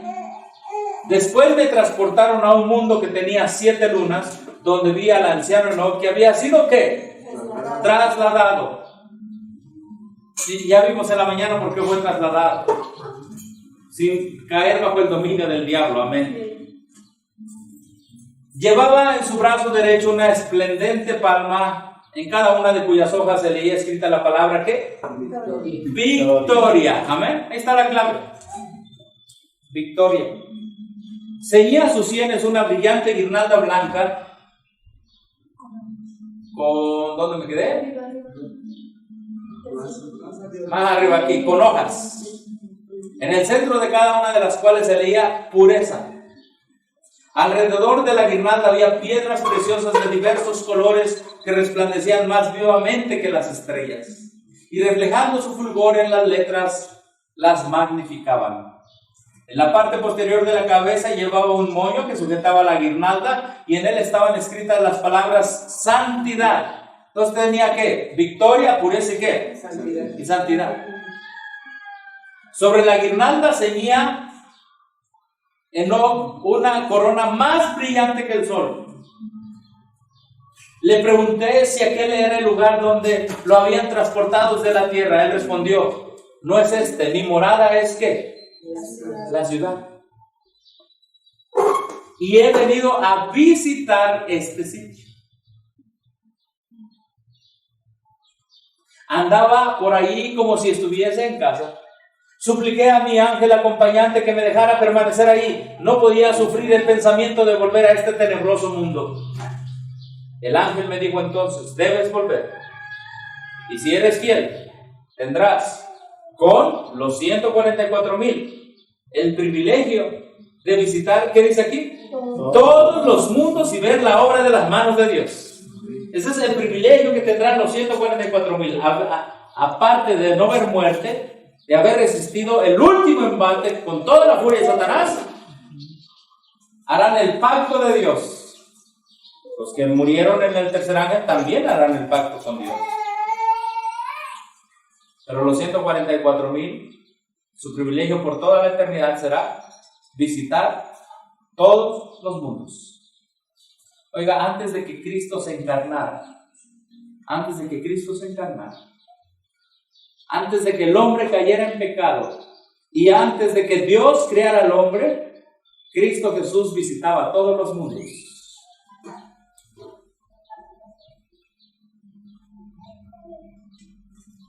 Después me transportaron a un mundo que tenía 7 lunas, donde vi al anciano Enoc, que había sido ¿qué? Trasladado. Y ya vimos en la mañana por qué fue trasladado, sin caer bajo el dominio del diablo. Amén. Llevaba en su brazo derecho una esplendente palma, en cada una de cuyas hojas se leía escrita la palabra ¿qué? Victoria. Amén. Ahí está la clave. Victoria. Ceñía a sus sienes una brillante guirnalda blanca con... ¿dónde me quedé? Más arriba aquí, con hojas, en el centro de cada una de las cuales se leía pureza. Alrededor de la guirnalda había piedras preciosas de diversos colores que resplandecían más vivamente que las estrellas, y reflejando su fulgor en las letras, las magnificaban. En la parte posterior de la cabeza llevaba un moño que sujetaba la guirnalda, y en él estaban escritas las palabras santidad. Entonces tenía ¿qué? Victoria, pureza y ¿qué? Santidad. Y santidad. Sobre la guirnalda ceñía Enoc una corona más brillante que el sol. Le pregunté si aquel era el lugar donde lo habían transportado desde la tierra. Él respondió, no es este, mi morada es ¿qué? La ciudad. Y he venido a visitar este sitio. Andaba por ahí como si estuviese en casa. Supliqué a mi ángel acompañante que me dejara permanecer ahí. No podía sufrir el pensamiento de volver a este tenebroso mundo. El ángel me dijo entonces, debes volver. Y si eres fiel, tendrás con los 144,000 el privilegio de visitar, ¿qué dice aquí? Todos los mundos y ver la obra de las manos de Dios. Ese es el privilegio que tendrán los 144,000. Aparte de no ver muerte, de haber resistido el último embate con toda la furia de Satanás, harán el pacto de Dios. Los que murieron en el tercer ángel también harán el pacto con Dios. Pero los 144,000, su privilegio por toda la eternidad será visitar todos los mundos. Oiga, antes de que Cristo se encarnara, antes de que el hombre cayera en pecado y antes de que Dios creara al hombre, Cristo Jesús visitaba todos los mundos.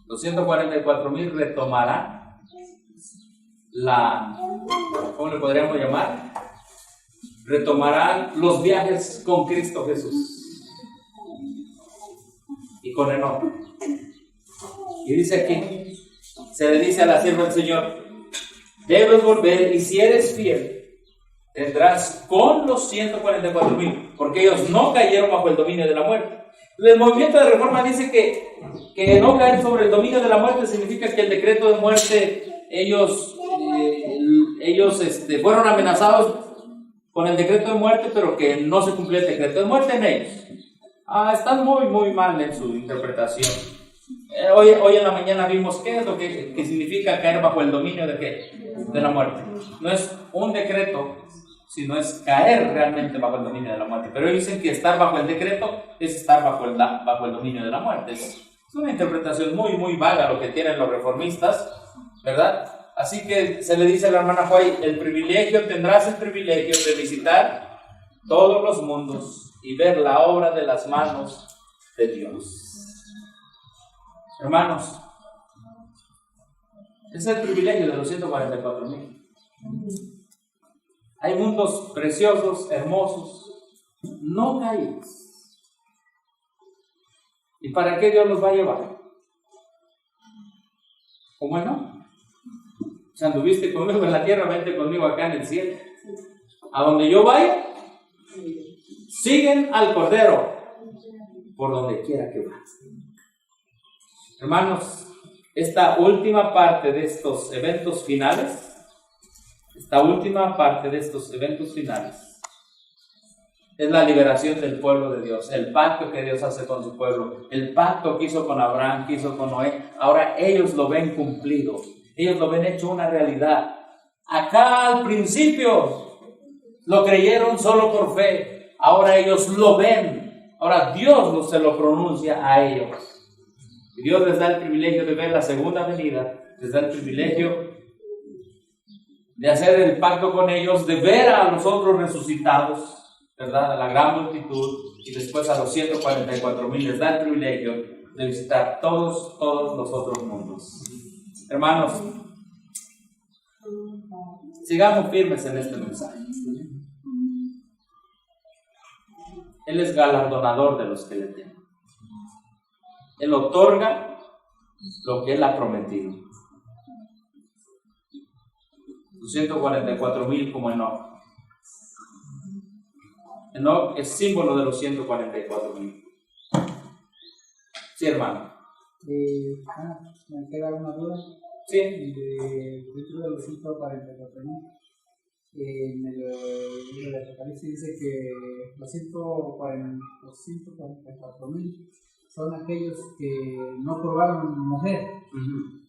Los 144,000 retomarán ¿cómo le podríamos llamar? Retomarán los viajes con Cristo Jesús y con Enoc. Y dice aquí, se le dice a la sierva del Señor, debes volver y si eres fiel, tendrás con los 144,000, porque ellos no cayeron bajo el dominio de la muerte. El movimiento de reforma dice que no caer sobre el dominio de la muerte significa que el decreto de muerte, ellos fueron amenazados con el decreto de muerte, pero que no se cumplió el decreto de muerte en ellos. Están muy, muy mal en su interpretación. Hoy en la mañana vimos qué es lo que significa caer bajo el dominio de qué, de la muerte. No es un decreto, sino es caer realmente bajo el dominio de la muerte. Pero ellos dicen que estar bajo el decreto es estar bajo el dominio de la muerte. Es una interpretación muy, muy vaga lo que tienen los reformistas, ¿verdad? Así que se le dice a la hermana White, tendrás el privilegio de visitar todos los mundos y ver la obra de las manos de Dios. Hermanos, es el privilegio de los 144,000. Hay mundos preciosos, hermosos, no caídos. ¿Y para qué Dios los va a llevar? ¿Cómo no? Si anduviste conmigo en la tierra, vente conmigo acá en el cielo. A donde yo vaya, siguen al Cordero por donde quiera que vaya. Hermanos, esta última parte de estos eventos finales, es la liberación del pueblo de Dios, el pacto que Dios hace con su pueblo, el pacto que hizo con Abraham, que hizo con Noé. Ahora ellos lo ven cumplido, ellos lo ven hecho una realidad. Acá al principio lo creyeron solo por fe, ahora ellos lo ven, ahora Dios se lo pronuncia a ellos. Y Dios les da el privilegio de ver la segunda venida, les da el privilegio de hacer el pacto con ellos, de ver a los otros resucitados, ¿verdad? A la gran multitud, y después a los 144,000 les da el privilegio de visitar todos los otros mundos. Hermanos, sigamos firmes en este mensaje. Él es galardonador de los que le temen. Él otorga lo que Él ha prometido. Los 144,000 como Enoc. Enoc es símbolo de los 144,000. Sí, hermano. Me queda una duda. Sí. Dentro de los 144,000, en el libro de Apocalipsis dice que los 144,000 son aquellos que no probaron mujer. Uh-huh.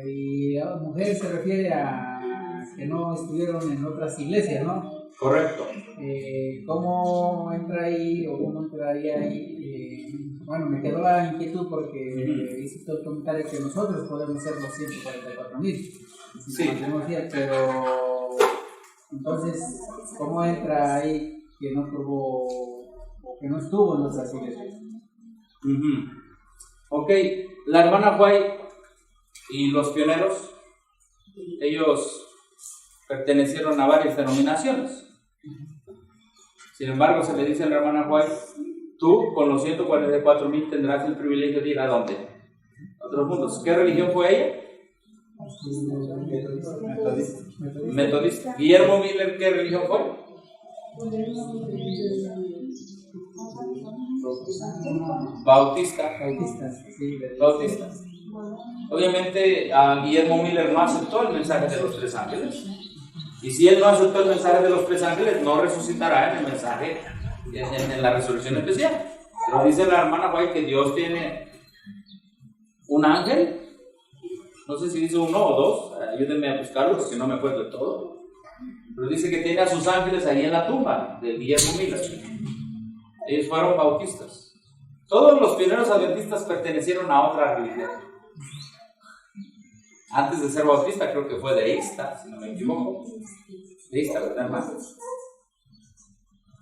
Y mujer se refiere a que no estuvieron en otras iglesias, ¿no? Correcto. ¿Cómo entra ahí o cómo entraría ahí? Bueno, me quedó la inquietud porque hice todo el comentario que nosotros podemos ser los 144,000. Sí. Pero entonces, ¿cómo entra ahí que no probó o que no estuvo en otras iglesias? Uh-huh. Ok, la hermana White y los pioneros, ellos pertenecieron a varias denominaciones. Sin embargo, se le dice a la hermana White, tú con los 144,000 tendrás el privilegio de ir ¿a dónde? A otros mundos. ¿Qué religión fue ella? Metodista. Guillermo Miller, ¿qué religión fue? Bautista. Obviamente a Guillermo Miller no aceptó el mensaje de los 3 ángeles, y si él no aceptó el mensaje de los 3 ángeles, no resucitará en el mensaje, en la resurrección especial. Pero dice la hermana White que Dios tiene un ángel, no sé si dice 1 o 2, ayúdenme a buscarlo porque no me acuerdo de todo, pero dice que tiene a sus ángeles ahí en la tumba de Guillermo Miller. Ellos fueron bautistas. Todos los pioneros adventistas pertenecieron a otra religión. Antes de ser bautista creo que fue deísta, si no me equivoco. Deísta, ¿verdad, hermano?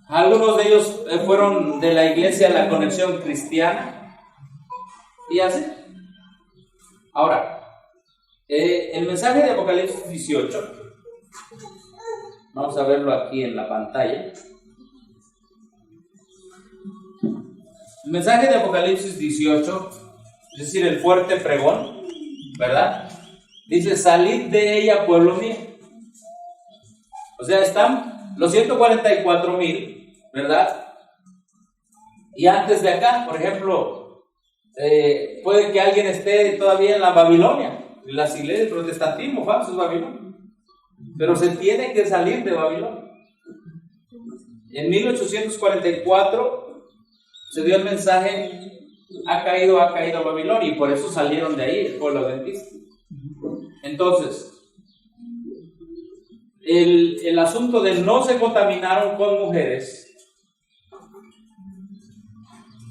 Algunos de ellos fueron de la iglesia La Conexión Cristiana. Y así. Ahora, el mensaje de Apocalipsis 18, vamos a verlo aquí en la pantalla. El mensaje de Apocalipsis 18, es decir, el fuerte pregón, ¿verdad? Dice, salid de ella, pueblo mío. O sea, están los 144,000, ¿verdad? Y antes de acá, por ejemplo, puede que alguien esté todavía en la Babilonia, en las iglesias del protestantismo, falso es Babilonia. Pero se tiene que salir de Babilonia. En 1844 se dio el mensaje, ha caído Babilonia, y por eso salieron de ahí el pueblo adventista. Entonces, el asunto de no se contaminaron con mujeres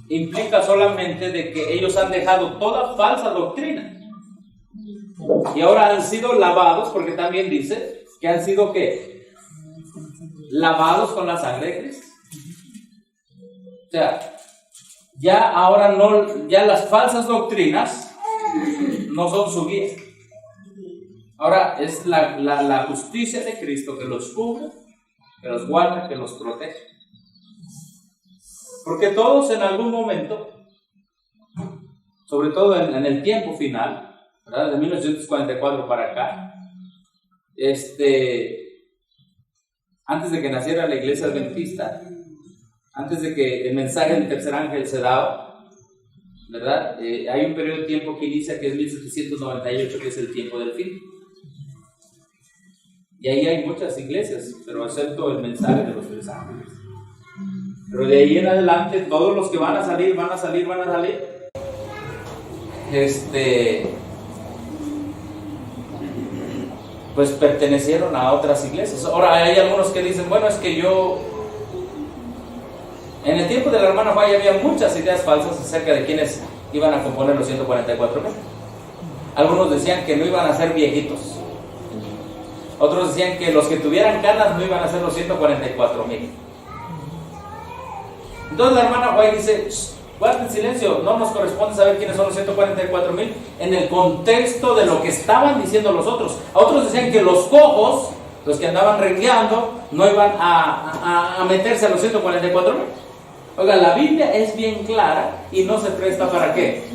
implica solamente de que ellos han dejado toda falsa doctrina y ahora han sido lavados, porque también dice que han sido ¿qué? Lavados con la sangre de Cristo. O sea, ya ahora no, ya las falsas doctrinas no son su guía. Ahora es la justicia de Cristo que los cubre, que los guarda, que los protege. Porque todos en algún momento, sobre todo en el tiempo final, ¿verdad? De 1944 para acá, antes de que naciera la iglesia adventista, antes de que el mensaje del tercer ángel se daba, ¿verdad? Hay un periodo de tiempo que inicia que es 1798, que es el tiempo del fin. Y ahí hay muchas iglesias, pero excepto el mensaje de los tres ángeles. Pero de ahí en adelante, todos los que van a salir, pues pertenecieron a otras iglesias. Ahora hay algunos que dicen, bueno, es que yo, en el tiempo de la hermana Falla había muchas ideas falsas acerca de quiénes iban a componer los 144,000. Algunos decían que no iban a ser viejitos. Otros decían que los que tuvieran canas no iban a ser los 144,000. Entonces la hermana White dice, guarden silencio, no nos corresponde saber quiénes son los 144,000 en el contexto de lo que estaban diciendo los otros. A otros decían que los cojos, los que andaban rengueando, no iban a meterse a los 144,000. Oiga, la Biblia es bien clara y no se presta ¿para qué?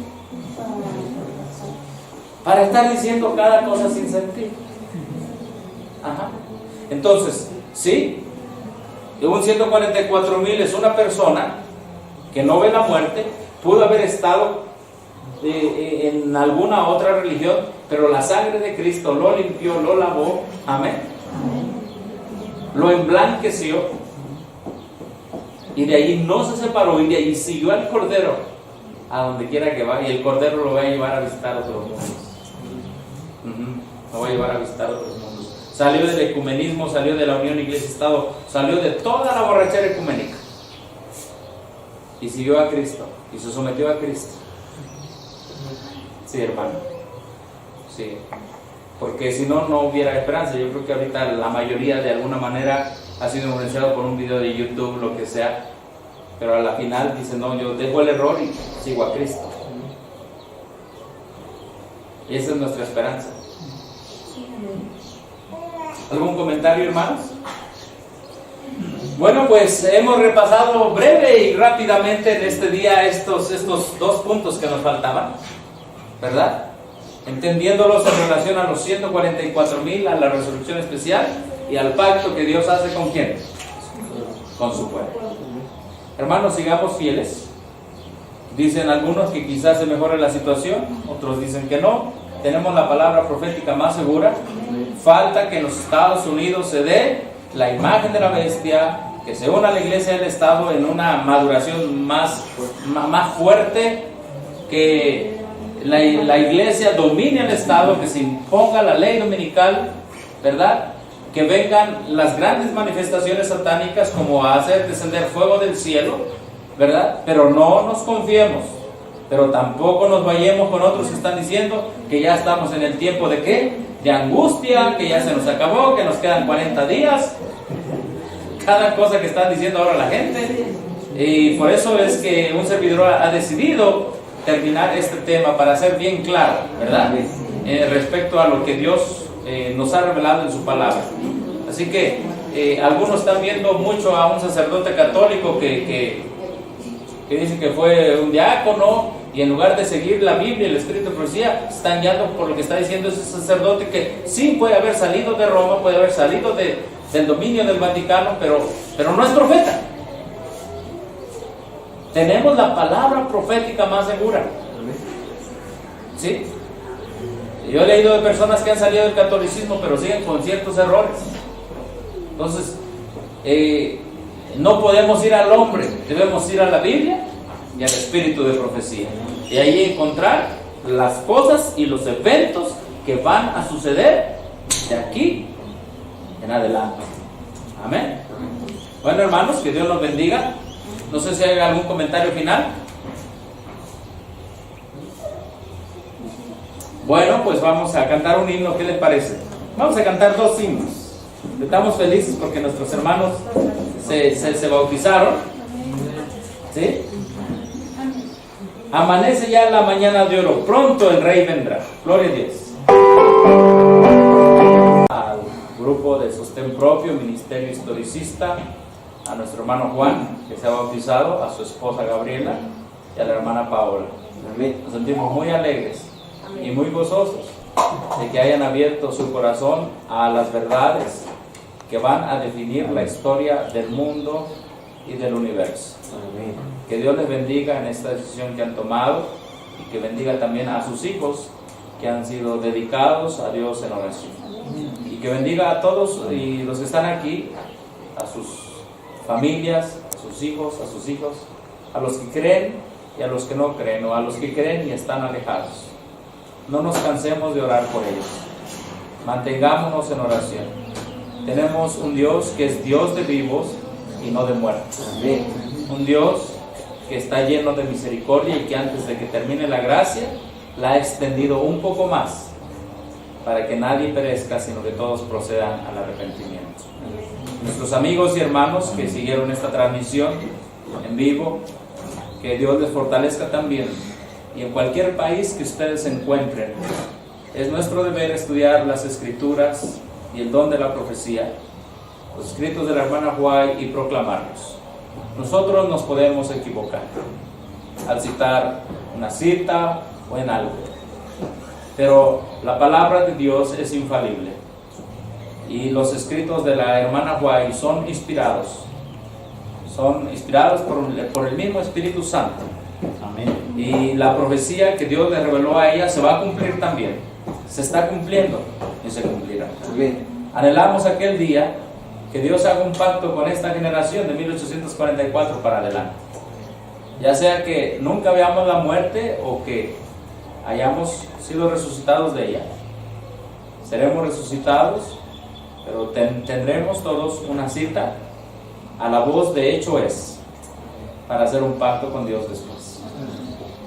Para estar diciendo cada cosa sin sentido. Ajá. Entonces, sí, un 144,000 es una persona que no ve la muerte, pudo haber estado en alguna otra religión, pero la sangre de Cristo lo limpió, lo lavó, amén, lo emblanqueció, y de ahí no se separó, y de ahí siguió al Cordero a donde quiera que vaya, y el Cordero lo va a llevar a visitar otros mundos. Lo va a llevar a visitar otros mundos. Salió del ecumenismo, salió de la unión iglesia-estado, salió de toda la borrachera ecuménica y siguió a Cristo y se sometió a Cristo. Sí, hermano, sí, porque si no, no hubiera esperanza. Yo creo que ahorita la mayoría de alguna manera ha sido influenciado por un video de YouTube, lo que sea, pero a la final dice, no, yo dejo el error y sigo a Cristo. Y esa es nuestra esperanza. ¿Algún comentario, hermanos? Bueno, pues hemos repasado breve y rápidamente en este día estos dos puntos que nos faltaban, ¿verdad? Entendiéndolos en relación a los 144,000, a la resolución especial y al pacto que Dios hace ¿con quién? Con su pueblo. Hermanos, sigamos fieles. Dicen algunos que quizás se mejore la situación, otros dicen que no. Tenemos la palabra profética más segura. Falta que en los Estados Unidos se dé la imagen de la bestia, que se una a la iglesia del Estado en una maduración más fuerte, que la iglesia domine el Estado, que se imponga la ley dominical, ¿verdad? Que vengan las grandes manifestaciones satánicas como a hacer descender fuego del cielo, ¿verdad? Pero no nos confiemos Pero tampoco nos vayamos con otros que están diciendo que ya estamos en el tiempo de ¿qué? De angustia, que ya se nos acabó, que nos quedan 40 días. Cada cosa que están diciendo ahora la gente. Y por eso es que un servidor ha decidido terminar este tema para ser bien claro, ¿verdad? Respecto a lo que Dios nos ha revelado en su palabra. Así que algunos están viendo mucho a un sacerdote católico que dice que fue un diácono, y en lugar de seguir la Biblia y el Espíritu de profecía, están guiando por lo que está diciendo ese sacerdote, que sí puede haber salido de Roma, puede haber salido del dominio del Vaticano, pero no es profeta. Tenemos la palabra profética más segura. ¿Sí? Yo he leído de personas que han salido del catolicismo, pero siguen con ciertos errores. Entonces, no podemos ir al hombre, debemos ir a la Biblia y al espíritu de profecía. Y ahí encontrar las cosas y los eventos que van a suceder de aquí en adelante. Amén. Bueno, hermanos, que Dios los bendiga. No sé si hay algún comentario final. Bueno, pues vamos a cantar un himno. ¿Qué les parece? Vamos a cantar 2 himnos. Estamos felices porque nuestros hermanos se bautizaron. ¿Sí? Amanece ya la mañana de oro, pronto el Rey vendrá. Gloria a Dios. Al grupo de Sostén Propio, Ministerio Historicista, a nuestro hermano Juan, que se ha bautizado, a su esposa Gabriela y a la hermana Paola. Nos sentimos muy alegres y muy gozosos de que hayan abierto su corazón a las verdades que van a definir la historia del mundo y del universo. Amén. Que Dios les bendiga en esta decisión que han tomado, y que bendiga también a sus hijos que han sido dedicados a Dios en oración. Y que bendiga a todos y los que están aquí, a sus familias, a sus hijos, a los que creen y a los que no creen, o a los que creen y están alejados. No nos cansemos de orar por ellos. Mantengámonos en oración. Tenemos un Dios que es Dios de vivos y no de muertos. Amén. Un Dios que está lleno de misericordia y que antes de que termine la gracia la ha extendido un poco más, para que nadie perezca, sino que todos procedan al arrepentimiento. Nuestros amigos y hermanos que siguieron esta transmisión en vivo, que Dios les fortalezca también, y en cualquier país que ustedes se encuentren, es nuestro deber estudiar las Escrituras y el don de la profecía, los escritos de la hermana Huay, y proclamarlos. Nosotros nos podemos equivocar al citar una cita o en algo, pero la palabra de Dios es infalible, y los escritos de la hermana Huay son inspirados por el mismo Espíritu Santo. Amén. Y la profecía que Dios le reveló a ella se va a cumplir también, se está cumpliendo y se cumplirá. Amén. Anhelamos aquel día que Dios haga un pacto con esta generación de 1844 para adelante, ya sea que nunca veamos la muerte o que hayamos sido resucitados de ella. Seremos resucitados, pero tendremos todos una cita a la voz de hecho es, para hacer un pacto con Dios después.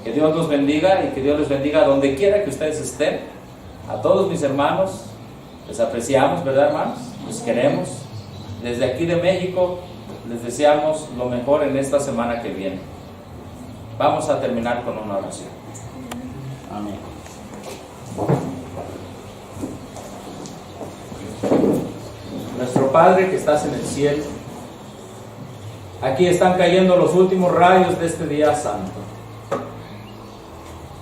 Que Dios los bendiga y que Dios les bendiga donde quiera que ustedes estén. A todos mis hermanos les apreciamos, ¿verdad, hermanos? Les queremos. Desde aquí de México les deseamos lo mejor en esta semana que viene. Vamos a terminar con una oración. Amén. Nuestro Padre que estás en el cielo, aquí están cayendo los últimos rayos de este día santo.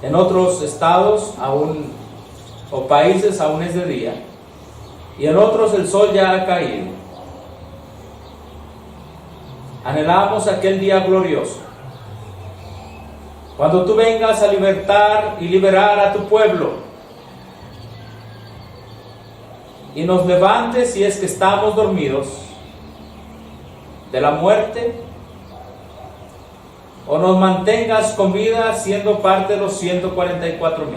En otros estados aún, o países aún es de día, y en otros el sol ya ha caído. Anhelamos aquel día glorioso, cuando tú vengas a libertar y liberar a tu pueblo, y nos levantes, si es que estamos dormidos, de la muerte, o nos mantengas con vida siendo parte de los 144,000.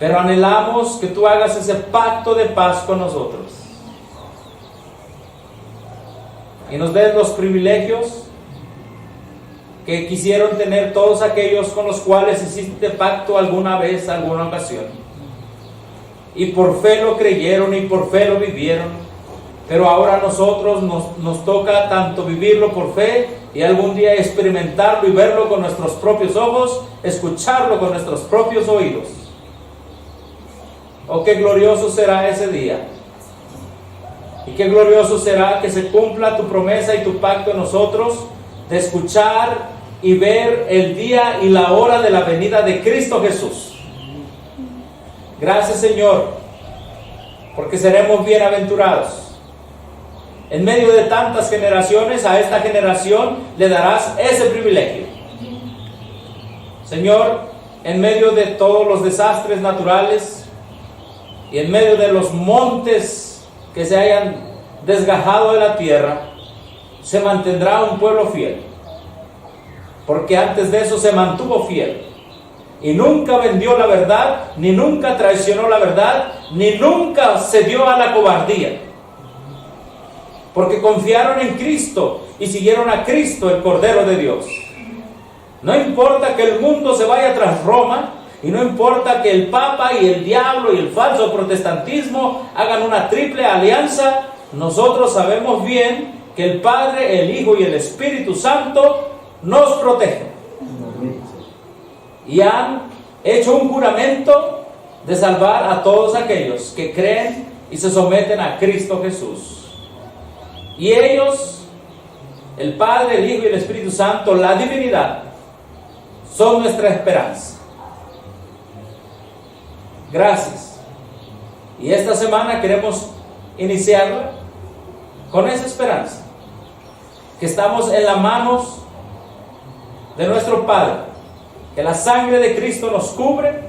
Pero anhelamos que tú hagas ese pacto de paz con nosotros y nos des los privilegios que quisieron tener todos aquellos con los cuales hiciste pacto alguna vez, alguna ocasión. Y por fe lo creyeron y por fe lo vivieron. Pero ahora a nosotros nos toca tanto vivirlo por fe y algún día experimentarlo y verlo con nuestros propios ojos, escucharlo con nuestros propios oídos. Oh, qué glorioso será ese día. Y qué glorioso será que se cumpla tu promesa y tu pacto en nosotros de escuchar y ver el día y la hora de la venida de Cristo Jesús. Gracias, Señor, porque seremos bienaventurados. En medio de tantas generaciones, a esta generación le darás ese privilegio. Señor, en medio de todos los desastres naturales y en medio de los montes que se hayan desgajado de la tierra, se mantendrá un pueblo fiel. Porque antes de eso se mantuvo fiel. Y nunca vendió la verdad, ni nunca traicionó la verdad, ni nunca cedió a la cobardía. Porque confiaron en Cristo y siguieron a Cristo, el Cordero de Dios. No importa que el mundo se vaya tras Roma, y no importa que el Papa y el diablo y el falso protestantismo hagan una triple alianza, nosotros sabemos bien que el Padre, el Hijo y el Espíritu Santo nos protegen. Y han hecho un juramento de salvar a todos aquellos que creen y se someten a Cristo Jesús. Y ellos, el Padre, el Hijo y el Espíritu Santo, la divinidad, son nuestra esperanza. Gracias. Y esta semana queremos iniciarla con esa esperanza, que estamos en las manos de nuestro Padre, que la sangre de Cristo nos cubre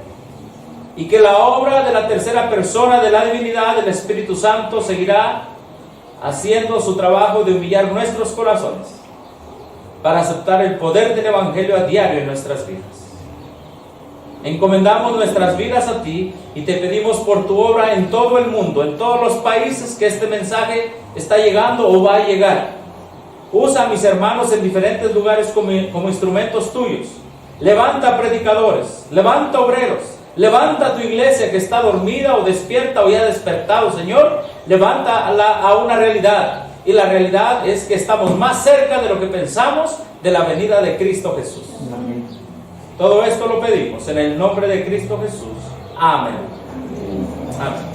y que la obra de la tercera persona de la divinidad, del Espíritu Santo, seguirá haciendo su trabajo de humillar nuestros corazones para aceptar el poder del Evangelio a diario en nuestras vidas. Encomendamos nuestras vidas a ti y te pedimos por tu obra en todo el mundo, en todos los países que este mensaje está llegando o va a llegar. Usa a mis hermanos en diferentes lugares como instrumentos tuyos. Levanta predicadores, levanta obreros, levanta tu iglesia que está dormida o despierta o ya despertado, Señor. Levántala a una realidad, y la realidad es que estamos más cerca de lo que pensamos de la venida de Cristo Jesús. Amén. Todo esto lo pedimos en el nombre de Cristo Jesús. Amén. Amén.